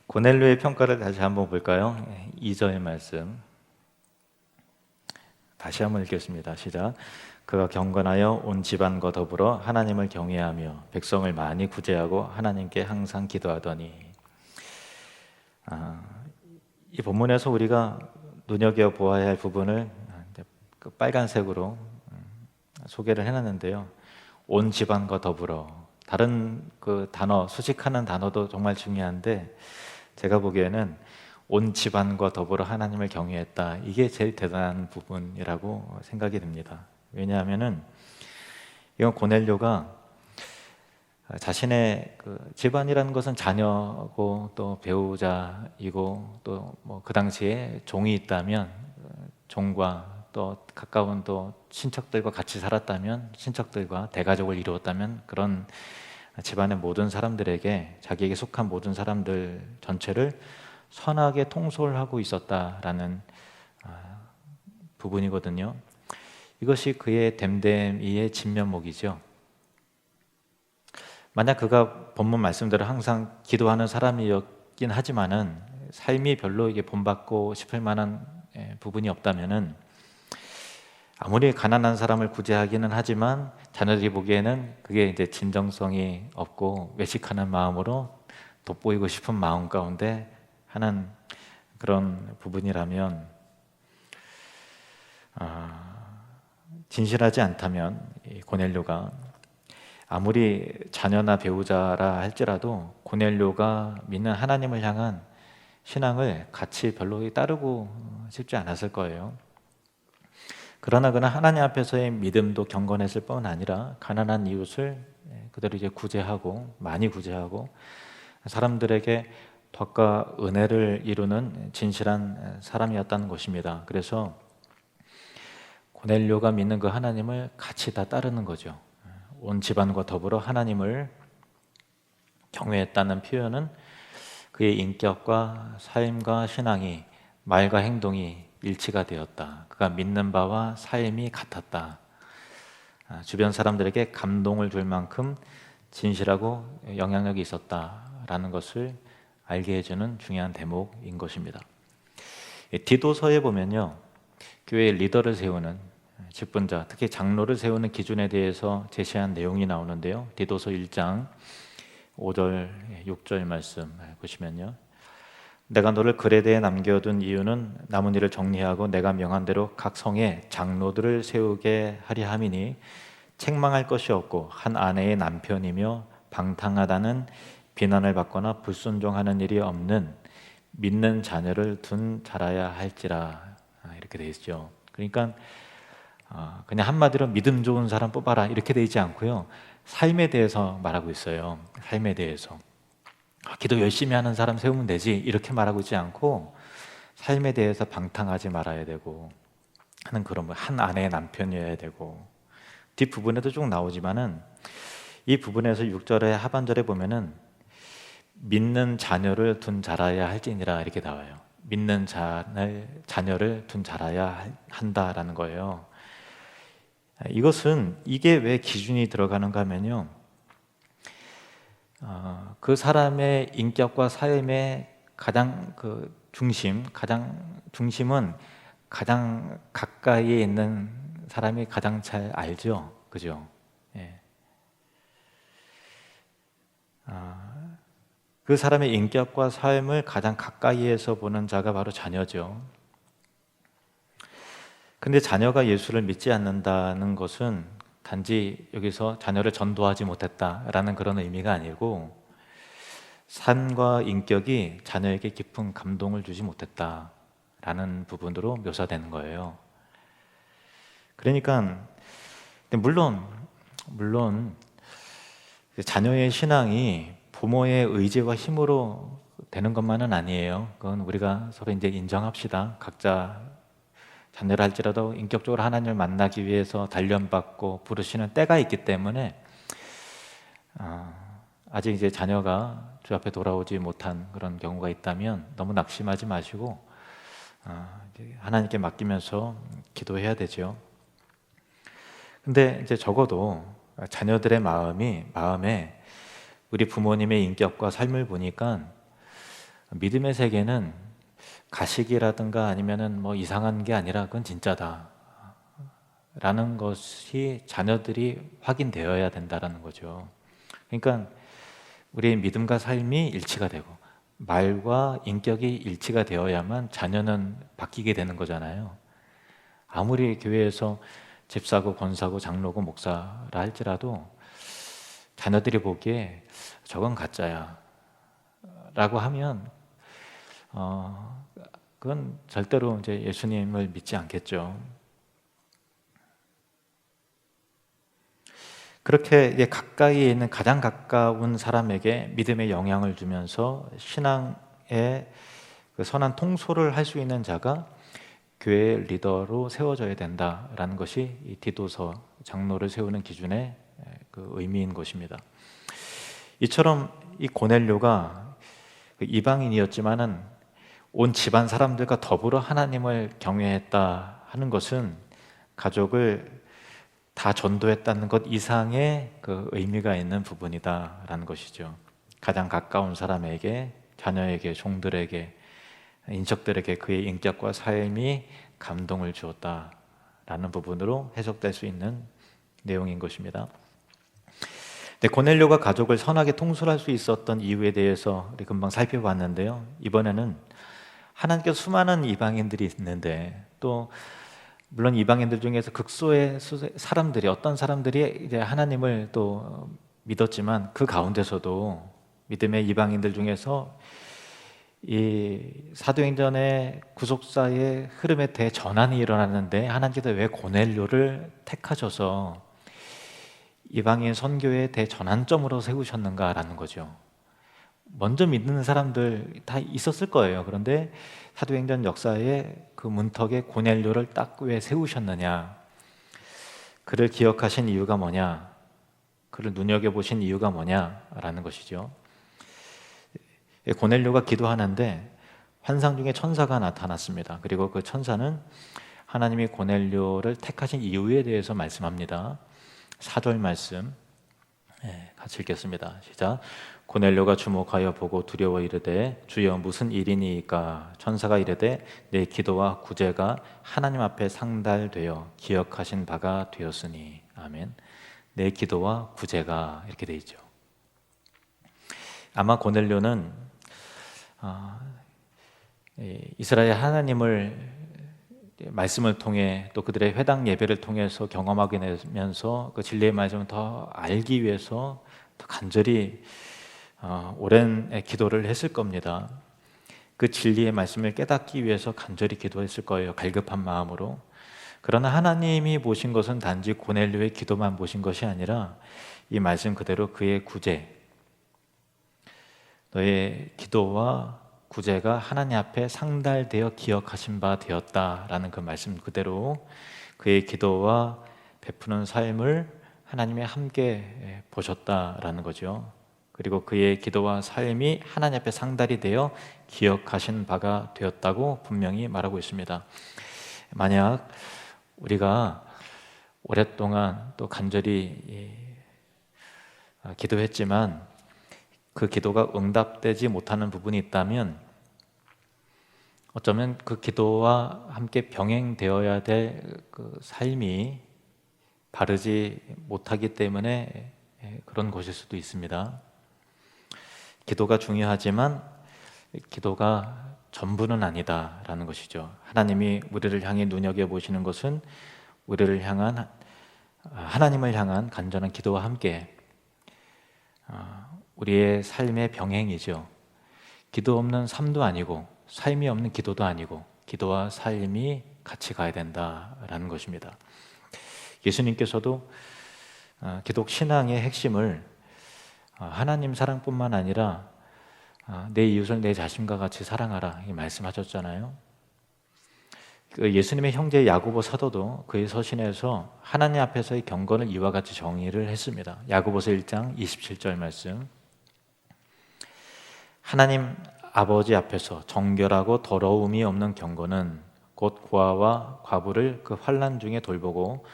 고넬료의 평가를 다시 한번 볼까요? 2절의 말씀 다시 한번 읽겠습니다. 시작. 그가 경건하여 온 집안과 더불어 하나님을 경외하며 백성을 많이 구제하고 하나님께 항상 기도하더니. 이 본문에서 우리가 눈여겨보아야 할 부분을 빨간색으로 소개를 해놨는데요. 온 집안과 더불어. 다른 그 단어, 수식하는 단어도 정말 중요한데 제가 보기에는 온 집안과 더불어 하나님을 경외했다. 이게 제일 대단한 부분이라고 생각이 듭니다. 왜냐하면은 이건 고넬료가 자신의 그 집안이라는 것은 자녀고 또 배우자이고 또 뭐 그 당시에 종이 있다면 종과 또 가까운 또 친척들과 같이 살았다면 친척들과 대가족을 이루었다면 그런 집안의 모든 사람들에게 자기에게 속한 모든 사람들 전체를 선하게 통솔하고 있었다라는 부분이거든요. 이것이 그의 됨됨이의 진면목이죠. 만약 그가 본문 말씀대로 항상 기도하는 사람이었긴 하지만은 삶이 별로 이게 본받고 싶을 만한 부분이 없다면은 아무리 가난한 사람을 구제하기는 하지만 자녀들이 보기에는 그게 이제 진정성이 없고 외식하는 마음으로 돋보이고 싶은 마음 가운데 하는 그런 부분이라면 진실하지 않다면 이 고넬료가 아무리 자녀나 배우자라 할지라도 고넬료가 믿는 하나님을 향한 신앙을 같이 별로 따르고 싶지 않았을 거예요. 그러나 그는 하나님 앞에서의 믿음도 경건했을 뿐 아니라 가난한 이웃을 그대로 이제 구제하고 많이 구제하고 사람들에게 덕과 은혜를 이루는 진실한 사람이었다는 것입니다. 그래서 고넬료가 믿는 그 하나님을 같이 다 따르는 거죠. 온 집안과 더불어 하나님을 경외했다는 표현은 그의 인격과 삶과 신앙이 말과 행동이 일치가 되었다. 그가 믿는 바와 삶이 같았다. 주변 사람들에게 감동을 줄 만큼 진실하고 영향력이 있었다라는 것을 알게 해주는 중요한 대목인 것입니다. 디도서에 보면요, 교회의 리더를 세우는 직분자, 특히 장로를 세우는 기준에 대해서 제시한 내용이 나오는데요. 디도서 1장 5절, 6절 말씀 보시면요, 내가 너를 그레데에 남겨둔 이유는 남은 일을 정리하고 내가 명한 대로 각 성에 장로들을 세우게 하려 함이니 책망할 것이 없고 한 아내의 남편이며 방탕하다는 비난을 받거나 불순종하는 일이 없는 믿는 자녀를 둔 자라야 할지라. 이렇게 되어 있죠. 그러니까 그냥 한마디로 믿음 좋은 사람 뽑아라 이렇게 되어 있지 않고요, 삶에 대해서 말하고 있어요. 삶에 대해서 기도 열심히 하는 사람 세우면 되지 이렇게 말하고 있지 않고 삶에 대해서 방탕하지 말아야 되고 하는 그런 한 아내의 남편이어야 되고, 뒷부분에도 쭉 나오지만은 이 부분에서 6절의 하반절에 보면은 믿는 자녀를 둔 자라야 할지니라 이렇게 나와요. 믿는 자녀를 둔 자라야 한다라는 거예요. 이게 왜 기준이 들어가는가 하면요, 그 사람의 인격과 삶의 가장 중심은 가장 가까이에 있는 사람이 가장 잘 알죠, 그죠? 예. 그 사람의 인격과 삶을 가장 가까이에서 보는 자가 바로 자녀죠. 근데 자녀가 예수를 믿지 않는다는 것은 단지 여기서 자녀를 전도하지 못했다라는 그런 의미가 아니고 삶과 인격이 자녀에게 깊은 감동을 주지 못했다라는 부분으로 묘사되는 거예요. 그러니까 물론 자녀의 신앙이 부모의 의지와 힘으로 되는 것만은 아니에요. 그건 우리가 서로 이제 인정합시다. 각자 자녀를 할지라도 인격적으로 하나님을 만나기 위해서 단련받고 부르시는 때가 있기 때문에 아직 이제 자녀가 주 앞에 돌아오지 못한 그런 경우가 있다면 너무 낙심하지 마시고 하나님께 맡기면서 기도해야 되죠. 근데 이제 적어도 자녀들의 마음에 우리 부모님의 인격과 삶을 보니까 믿음의 세계는 가식이라든가 아니면은 뭐 이상한 게 아니라 그건 진짜다 라는 것이 자녀들이 확인되어야 된다라는 거죠. 그러니까 우리의 믿음과 삶이 일치가 되고 말과 인격이 일치가 되어야만 자녀는 바뀌게 되는 거잖아요. 아무리 교회에서 집사고 권사고 장로고 목사라 할지라도 자녀들이 보기에 저건 가짜야 라고 하면 그건 절대로 이제 예수님을 믿지 않겠죠. 그렇게 이제 가까이에 있는 가장 가까운 사람에게 믿음의 영향을 주면서 신앙의 그 선한 통솔을 할 수 있는 자가 교회의 리더로 세워져야 된다라는 것이 이 디도서 장로를 세우는 기준의 그 의미인 것입니다. 이처럼 이 고넬료가 이방인이었지만은 온 집안 사람들과 더불어 하나님을 경외했다 하는 것은 가족을 다 전도했다는 것 이상의 그 의미가 있는 부분이다라는 것이죠. 가장 가까운 사람에게, 자녀에게, 종들에게, 인척들에게 그의 인격과 삶이 감동을 주었다라는 부분으로 해석될 수 있는 내용인 것입니다. 고넬료가 가족을 선하게 통솔할 수 있었던 이유에 대해서 우리 금방 살펴봤는데요. 이번에는 하나님께서 수많은 이방인들이 있는데 또 물론 이방인들 중에서 극소의 사람들이 어떤 사람들이 이제 하나님을 또 믿었지만 그 가운데서도 믿음의 이방인들 중에서 이 사도행전의 구속사의 흐름에 대전환이 일어났는데 하나님께서 왜 고넬료를 택하셔서 이방인 선교의 대전환점으로 세우셨는가라는 거죠. 먼저 믿는 사람들 다 있었을 거예요. 그런데 사도행전 역사에 그 문턱에 고넬료를 딱 왜 세우셨느냐? 그를 기억하신 이유가 뭐냐? 그를 눈여겨보신 이유가 뭐냐라는 것이죠. 고넬료가 기도하는데 환상 중에 천사가 나타났습니다. 그리고 그 천사는 하나님이 고넬료를 택하신 이유에 대해서 말씀합니다. 4절 말씀 같이 읽겠습니다. 시작. 고넬료가 주목하여 보고 두려워 이르되 주여 무슨 일이니이까? 천사가 이르되 내 기도와 구제가 하나님 앞에 상달되어 기억하신 바가 되었으니. 아멘. 내 기도와 구제가 이렇게 돼 있죠. 아마 고넬료는 이스라엘 하나님을 말씀을 통해 또 그들의 회당 예배를 통해서 경험하게 되면서 그 진리의 말씀을 더 알기 위해서 더 간절히 오랜 기도를 했을 겁니다. 그 진리의 말씀을 깨닫기 위해서 간절히 기도했을 거예요. 갈급한 마음으로. 그러나 하나님이 보신 것은 단지 고넬료의 기도만 보신 것이 아니라 이 말씀 그대로 그의 구제, 너의 기도와 구제가 하나님 앞에 상달되어 기억하신 바 되었다라는 그 말씀 그대로 그의 기도와 베푸는 삶을 하나님이 함께 보셨다라는 거죠. 그리고 그의 기도와 삶이 하나님 앞에 상달이 되어 기억하신 바가 되었다고 분명히 말하고 있습니다. 만약 우리가 오랫동안 또 간절히 기도했지만 그 기도가 응답되지 못하는 부분이 있다면 어쩌면 그 기도와 함께 병행되어야 될 그 삶이 바르지 못하기 때문에 그런 것일 수도 있습니다. 기도가 중요하지만 기도가 전부는 아니다라는 것이죠. 하나님이 우리를 향해 눈여겨보시는 것은 우리를 향한 하나님을 향한 간절한 기도와 함께 우리의 삶의 병행이죠. 기도 없는 삶도 아니고 삶이 없는 기도도 아니고 기도와 삶이 같이 가야 된다라는 것입니다. 예수님께서도 기독 신앙의 핵심을 하나님 사랑뿐만 아니라 내 이웃을 내 자신과 같이 사랑하라 이 말씀하셨잖아요. 그 예수님의 형제 야고보 사도도 그의 서신에서 하나님 앞에서의 경건을 이와 같이 정의를 했습니다. 야고보서 1장 27절 말씀. 하나님 아버지 앞에서 정결하고 더러움이 없는 경건은 곧 고아와 과부를 그 환난 중에 돌보고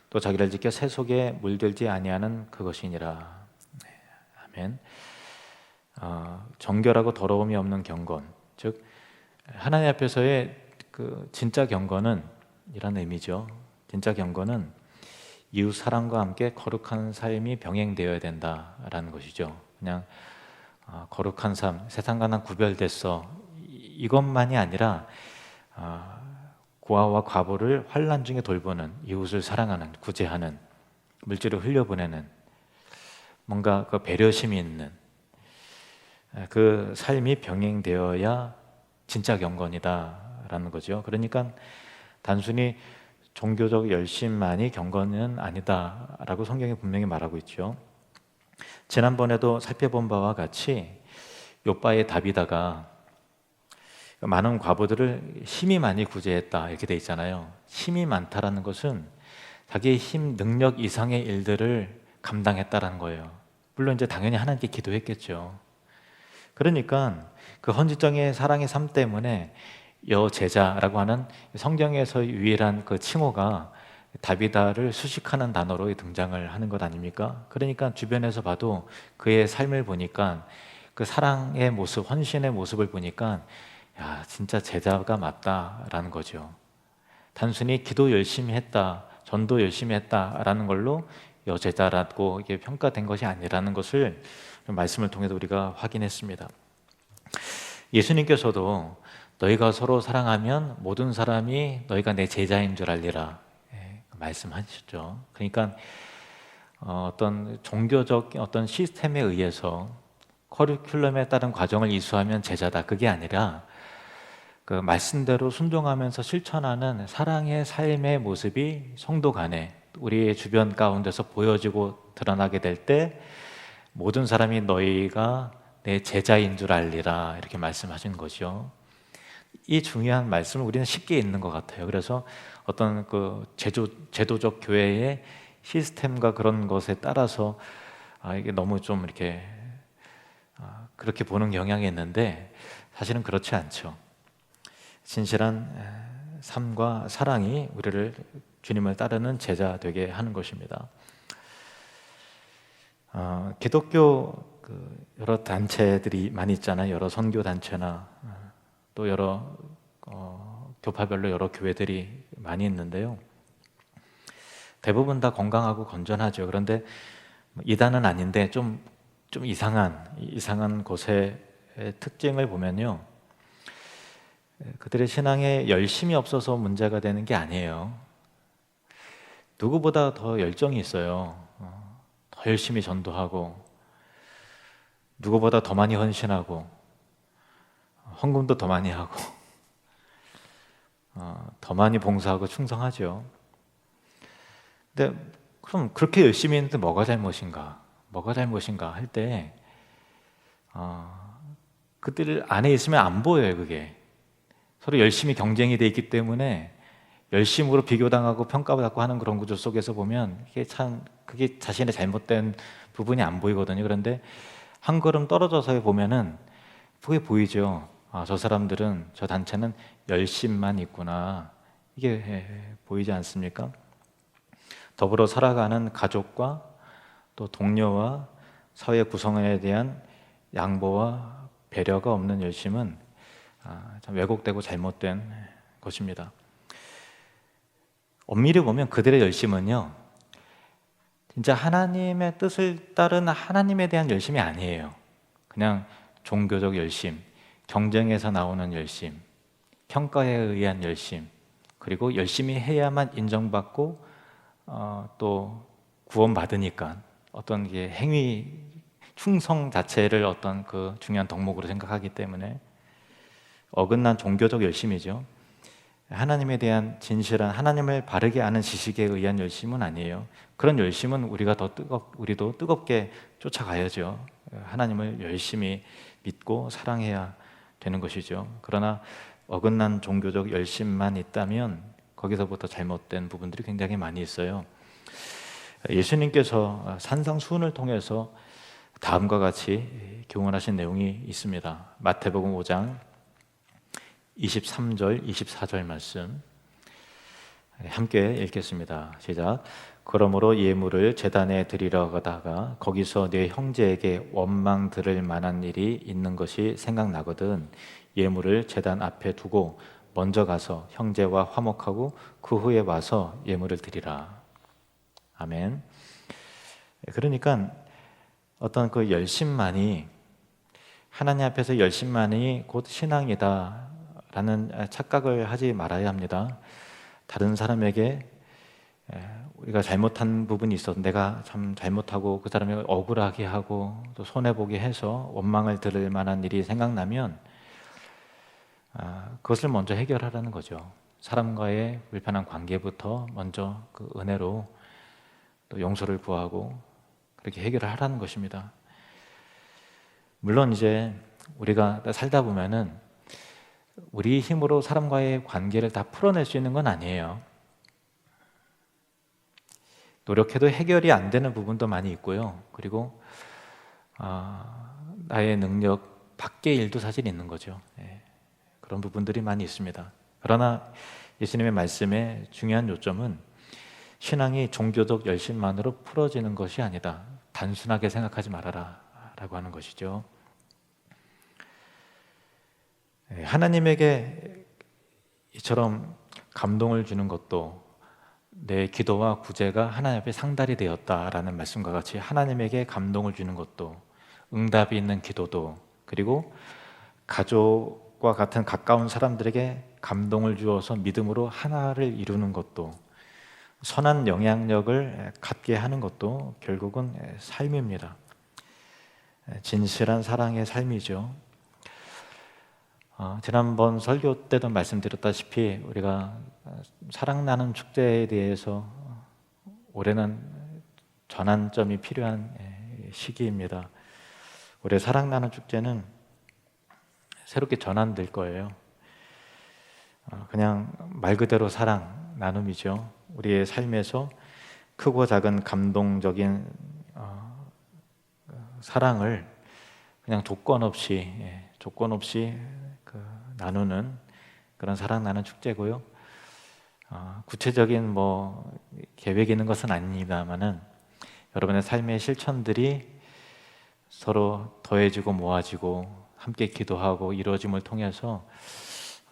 또 자기를 지켜 새 속에 물들지 아니하는 그것이니라. 아멘. 정결하고 더러움이 없는 경건, 즉 하나님 앞에서의 그 진짜 경건은 이런 의미죠. 진짜 경건은 이웃 사랑과 함께 거룩한 삶이 병행되어야 된다라는 것이죠. 그냥 거룩한 삶, 세상과는 구별됐어 이것만이 아니라 고아와 과부를 환난 중에 돌보는, 이웃을 사랑하는, 구제하는, 물질을 흘려보내는 뭔가 그 배려심이 있는 그 삶이 병행되어야 진짜 경건이다라는 거죠. 그러니까 단순히 종교적 열심만이 경건은 아니다라고 성경이 분명히 말하고 있죠. 지난번에도 살펴본 바와 같이 욥바의 다비다가 많은 과부들을 힘이 많이 구제했다 이렇게 돼 있잖아요. 힘이 많다라는 것은 자기의 힘, 능력 이상의 일들을 감당했다라는 거예요. 물론 이제 당연히 하나님께 기도했겠죠. 그러니까 그 헌지정의 사랑의 삶 때문에 여제자라고 하는 성경에서 유일한 그 칭호가 다비다를 수식하는 단어로 등장을 하는 것 아닙니까? 그러니까 주변에서 봐도 그의 삶을 보니까 그 사랑의 모습, 헌신의 모습을 보니까 야, 진짜 제자가 맞다라는 거죠. 단순히 기도 열심히 했다, 전도 열심히 했다라는 걸로 여제자라고 이게 평가된 것이 아니라는 것을 말씀을 통해서 우리가 확인했습니다. 예수님께서도 너희가 서로 사랑하면 모든 사람이 너희가 내 제자인 줄 알리라 말씀하셨죠. 그러니까 어떤 종교적 어떤 시스템에 의해서 커리큘럼에 따른 과정을 이수하면 제자다, 그게 아니라 그 말씀대로 순종하면서 실천하는 사랑의 삶의 모습이 성도 간에 우리의 주변 가운데서 보여지고 드러나게 될 때 모든 사람이 너희가 내 제자인 줄 알리라, 이렇게 말씀하신 거죠. 이 중요한 말씀을 우리는 쉽게 읽는 것 같아요. 그래서 어떤 그 제도적 교회의 시스템과 그런 것에 따라서 이게 너무 좀 이렇게 그렇게 보는 경향이 있는데 사실은 그렇지 않죠. 진실한 삶과 사랑이 우리를 주님을 따르는 제자 되게 하는 것입니다. 기독교 여러 단체들이 많이 있잖아요. 여러 선교 단체나 또 여러 교파별로 여러 교회들이 많이 있는데요. 대부분 다 건강하고 건전하죠. 그런데 이단은 아닌데 좀 이상한 곳의 특징을 보면요, 그들의 신앙에 열심이 없어서 문제가 되는 게 아니에요. 누구보다 더 열정이 있어요. 더 열심히 전도하고 누구보다 더 많이 헌신하고 헌금도 더 많이 하고 더 많이 봉사하고 충성하죠. 근데 그럼 그렇게 열심히 했는데 뭐가 잘못인가 할 때 그들 안에 있으면 안 보여요. 그게 서로 열심히 경쟁이 돼 있기 때문에 열심으로 비교당하고 평가받고 하는 그런 구조 속에서 보면 그게 자신의 잘못된 부분이 안 보이거든요. 그런데 한 걸음 떨어져서 보면은 그게 보이죠. 저 사람들은, 저 단체는 열심만 있구나, 이게 보이지 않습니까? 더불어 살아가는 가족과 또 동료와 사회 구성원에 대한 양보와 배려가 없는 열심은 참 왜곡되고 잘못된 것입니다. 엄밀히 보면 그들의 열심은요, 진짜 하나님의 뜻을 따른 하나님에 대한 열심이 아니에요. 그냥 종교적 열심, 경쟁에서 나오는 열심, 평가에 의한 열심, 그리고 열심히 해야만 인정받고 또 구원받으니까 어떤 게 행위, 충성 자체를 어떤 그 중요한 덕목으로 생각하기 때문에 어긋난 종교적 열심이죠. 하나님에 대한 진실한, 하나님을 바르게 아는 지식에 의한 열심은 아니에요. 그런 열심은 우리도 뜨겁게 쫓아가야죠. 하나님을 열심히 믿고 사랑해야 되는 것이죠. 그러나 어긋난 종교적 열심만 있다면 거기서부터 잘못된 부분들이 굉장히 많이 있어요. 예수님께서 산상수훈을 통해서 다음과 같이 교훈하신 내용이 있습니다. 마태복음 5장 23절, 24절 말씀 함께 읽겠습니다. 시작. 그러므로 예물을 제단에 드리러 가다가 거기서 네 형제에게 원망 들을 만한 일이 있는 것이 생각나거든 예물을 제단 앞에 두고 먼저 가서 형제와 화목하고 그 후에 와서 예물을 드리라. 아멘. 그러니까 어떤 그 열심만이, 하나님 앞에서 열심만이 곧 신앙이다 라는 착각을 하지 말아야 합니다. 다른 사람에게 우리가 잘못한 부분이 있어서 내가 참 잘못하고 그 사람을 억울하게 하고 또 손해보게 해서 원망을 들을 만한 일이 생각나면 그것을 먼저 해결하라는 거죠. 사람과의 불편한 관계부터 먼저 그 은혜로 또 용서를 구하고 그렇게 해결을 하라는 것입니다. 물론 이제 우리가 살다 보면은 우리 힘으로 사람과의 관계를 다 풀어낼 수 있는 건 아니에요. 노력해도 해결이 안 되는 부분도 많이 있고요. 그리고 나의 능력 밖의 일도 사실 있는 거죠. 그런 부분들이 많이 있습니다. 그러나 예수님의 말씀의 중요한 요점은 신앙이 종교적 열심만으로 풀어지는 것이 아니다. 단순하게 생각하지 말아라 라고 하는 것이죠. 하나님에게 이처럼 감동을 주는 것도 내 기도와 구제가 하나님 앞에 상달이 되었다라는 말씀과 같이 하나님에게 감동을 주는 것도, 응답이 있는 기도도, 그리고 가족과 같은 가까운 사람들에게 감동을 주어서 믿음으로 하나를 이루는 것도, 선한 영향력을 갖게 하는 것도 결국은 삶입니다. 진실한 사랑의 삶이죠. 지난번 설교 때도 말씀드렸다시피 우리가 사랑나는 축제에 대해서 올해는 전환점이 필요한 시기입니다. 올해 사랑나는 축제는 새롭게 전환될 거예요. 그냥 말 그대로 사랑, 나눔이죠. 우리의 삶에서 크고 작은 감동적인 사랑을 그냥 조건 없이 나누는 그런 사랑 나는 축제고요. 구체적인 계획이 있는 것은 아닙니다만은 여러분의 삶의 실천들이 서로 더해지고 모아지고 함께 기도하고 이루어짐을 통해서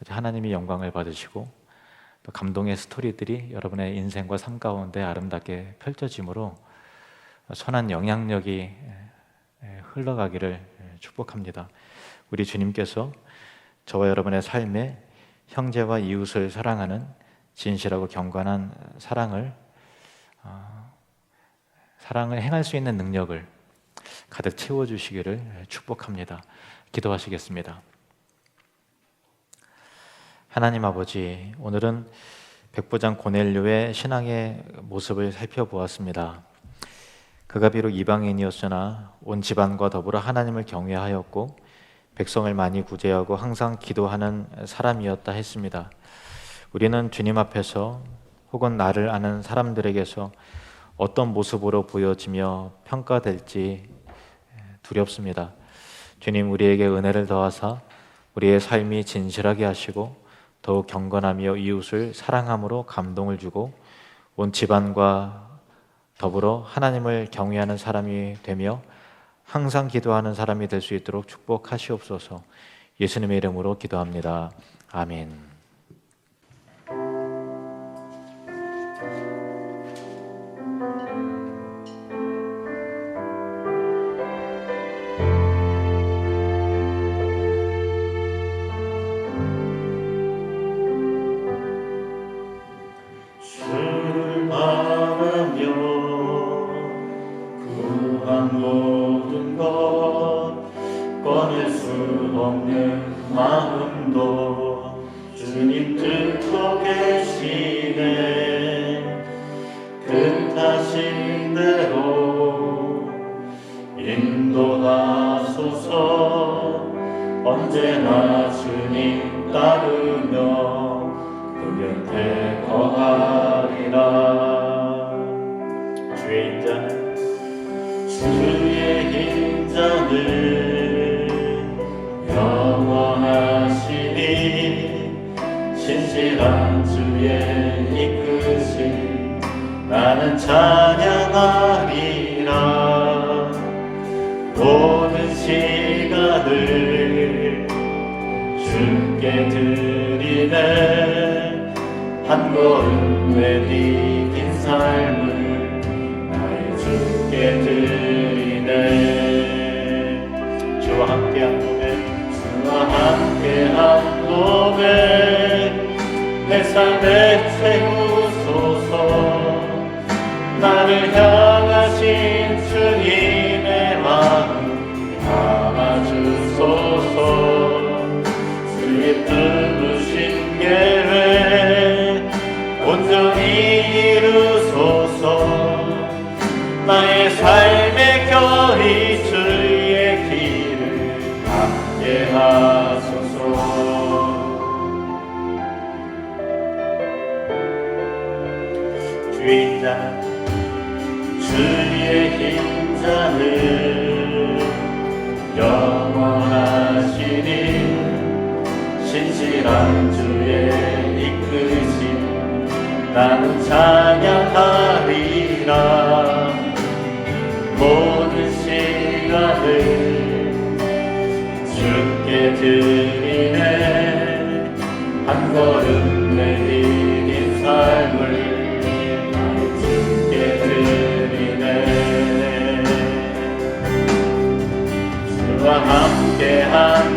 하나님이 영광을 받으시고 또 감동의 스토리들이 여러분의 인생과 삶 가운데 아름답게 펼쳐짐으로 선한 영향력이 흘러가기를 축복합니다. 우리 주님께서 저와 여러분의 삶에 형제와 이웃을 사랑하는 진실하고 경건한 사랑을 행할 수 있는 능력을 가득 채워주시기를 축복합니다. 기도하시겠습니다. 하나님 아버지, 오늘은 백부장 고넬료의 신앙의 모습을 살펴보았습니다. 그가 비록 이방인이었으나 온 집안과 더불어 하나님을 경외하였고 백성을 많이 구제하고 항상 기도하는 사람이었다 했습니다. 우리는 주님 앞에서 혹은 나를 아는 사람들에게서 어떤 모습으로 보여지며 평가될지 두렵습니다. 주님, 우리에게 은혜를 더하사 우리의 삶이 진실하게 하시고 더욱 경건하며 이웃을 사랑함으로 감동을 주고 온 집안과 더불어 하나님을 경외하는 사람이 되며 항상 기도하는 사람이 될 수 있도록 축복하시옵소서. 예수님의 이름으로 기도합니다. 아멘. 주를 바라며 구한 모든 것 꺼낼 수 없는 마음도 주님 듣고 계시네. 뜻하신 대로 인도하소서. 언제나 주님 따르며 그 곁에 거하리라. 주의 인자는 영원하시니 신실한 주의 이끄심 나는 찬양하리라. 모든 시간을 주께 드리네. 한 걸음 내디딘 삶을 나의 주께 드리네. 주와 함께한 고백, 주와 함께한 고백, 내 삶에 채우소서. 나를 향하신 주님의 마음 담아주소서. 주의 뜻으신 계획 온전히 이루소서. 나의 삶의 결이 주의 길을 함께 하소서. 주의 인자는 주의 힘자는 영원하시니 신실한 주의 이끄심 나는 찬양하리라. 모든 시간을 주께 드리네. 한 걸음 내디딘 삶을 주께 드리네. 주와 함께한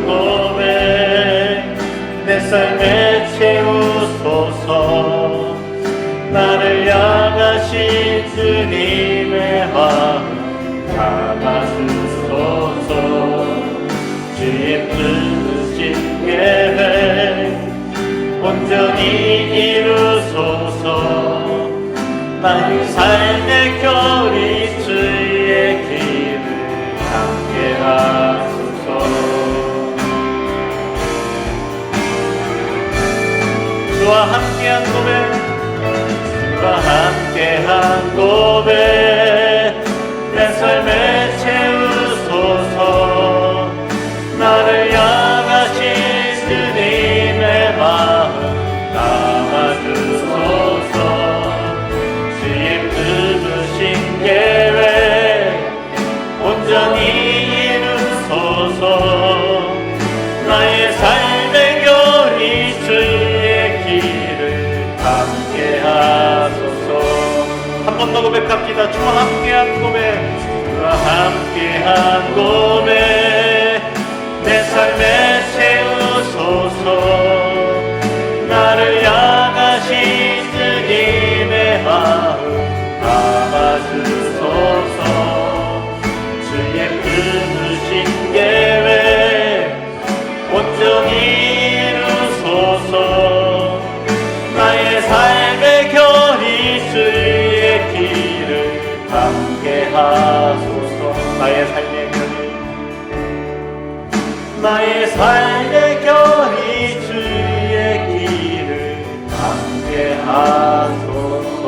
고백, 내 삶에 채우소서. 나를 향하신 주님의 마음 담아주소서. 온전히 이루소서. 나의 삶의 결이 주의 길을 함께 하소서. 주와 함께한 고백, 주와 함께한 고백, 내 삶에 채우소서. 나를 향하신 주님의 마음 담아주소서. 주의 품으신 계획 온전히 이루소서. 나의 삶의 결이 주의 길을 함께 하소서. 한 번 더 고백합니다. 주와 함께한 고백, 주와 함께한 고백, 내 삶에 채우소서. 나를 향하신 주님의 마음 담아주소서. 주의 품으신 계획 온전히 이루소서. 나의 삶의 결이 주의 길을 함께 하소서. 나의 삶의 결이, 나의 삶의 결이 주의 길을 함께 하소서.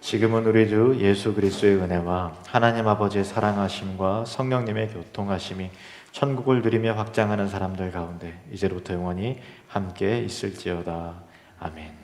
지금은 우리 주 예수 그리스도의 은혜와 하나님 아버지의 사랑하심과 성령님의 교통하심이 천국을 누리며 확장하는 사람들 가운데 이제로부터 영원히 함께 있을지어다. 아멘.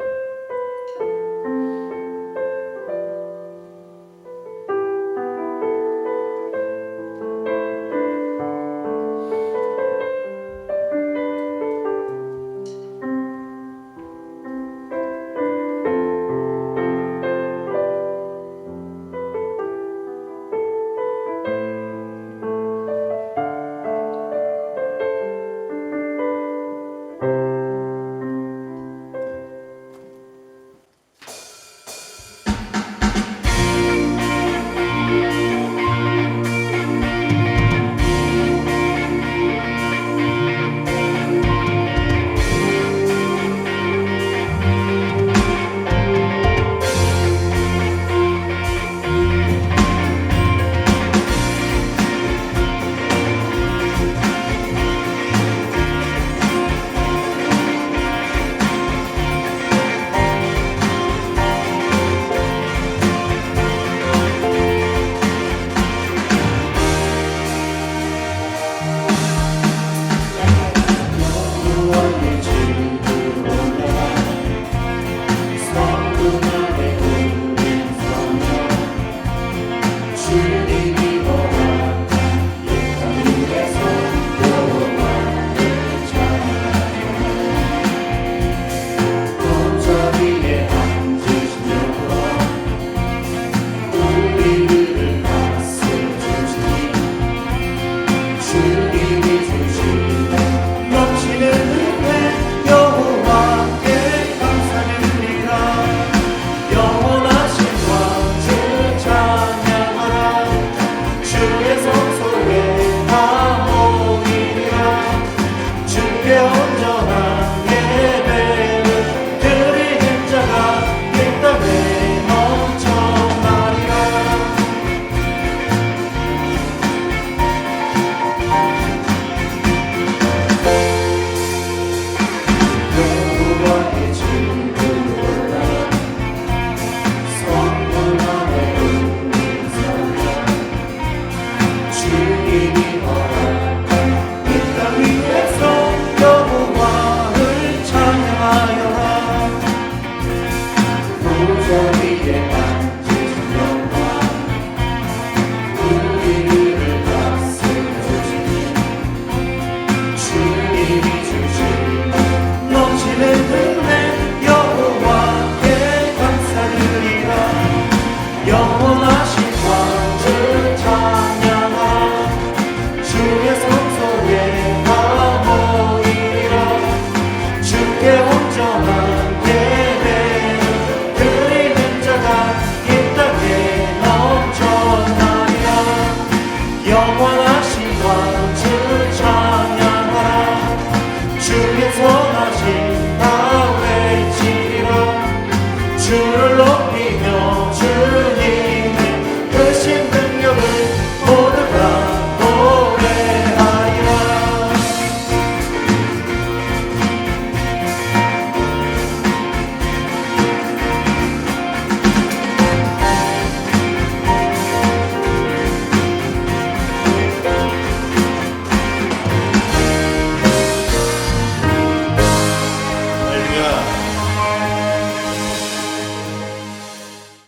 주의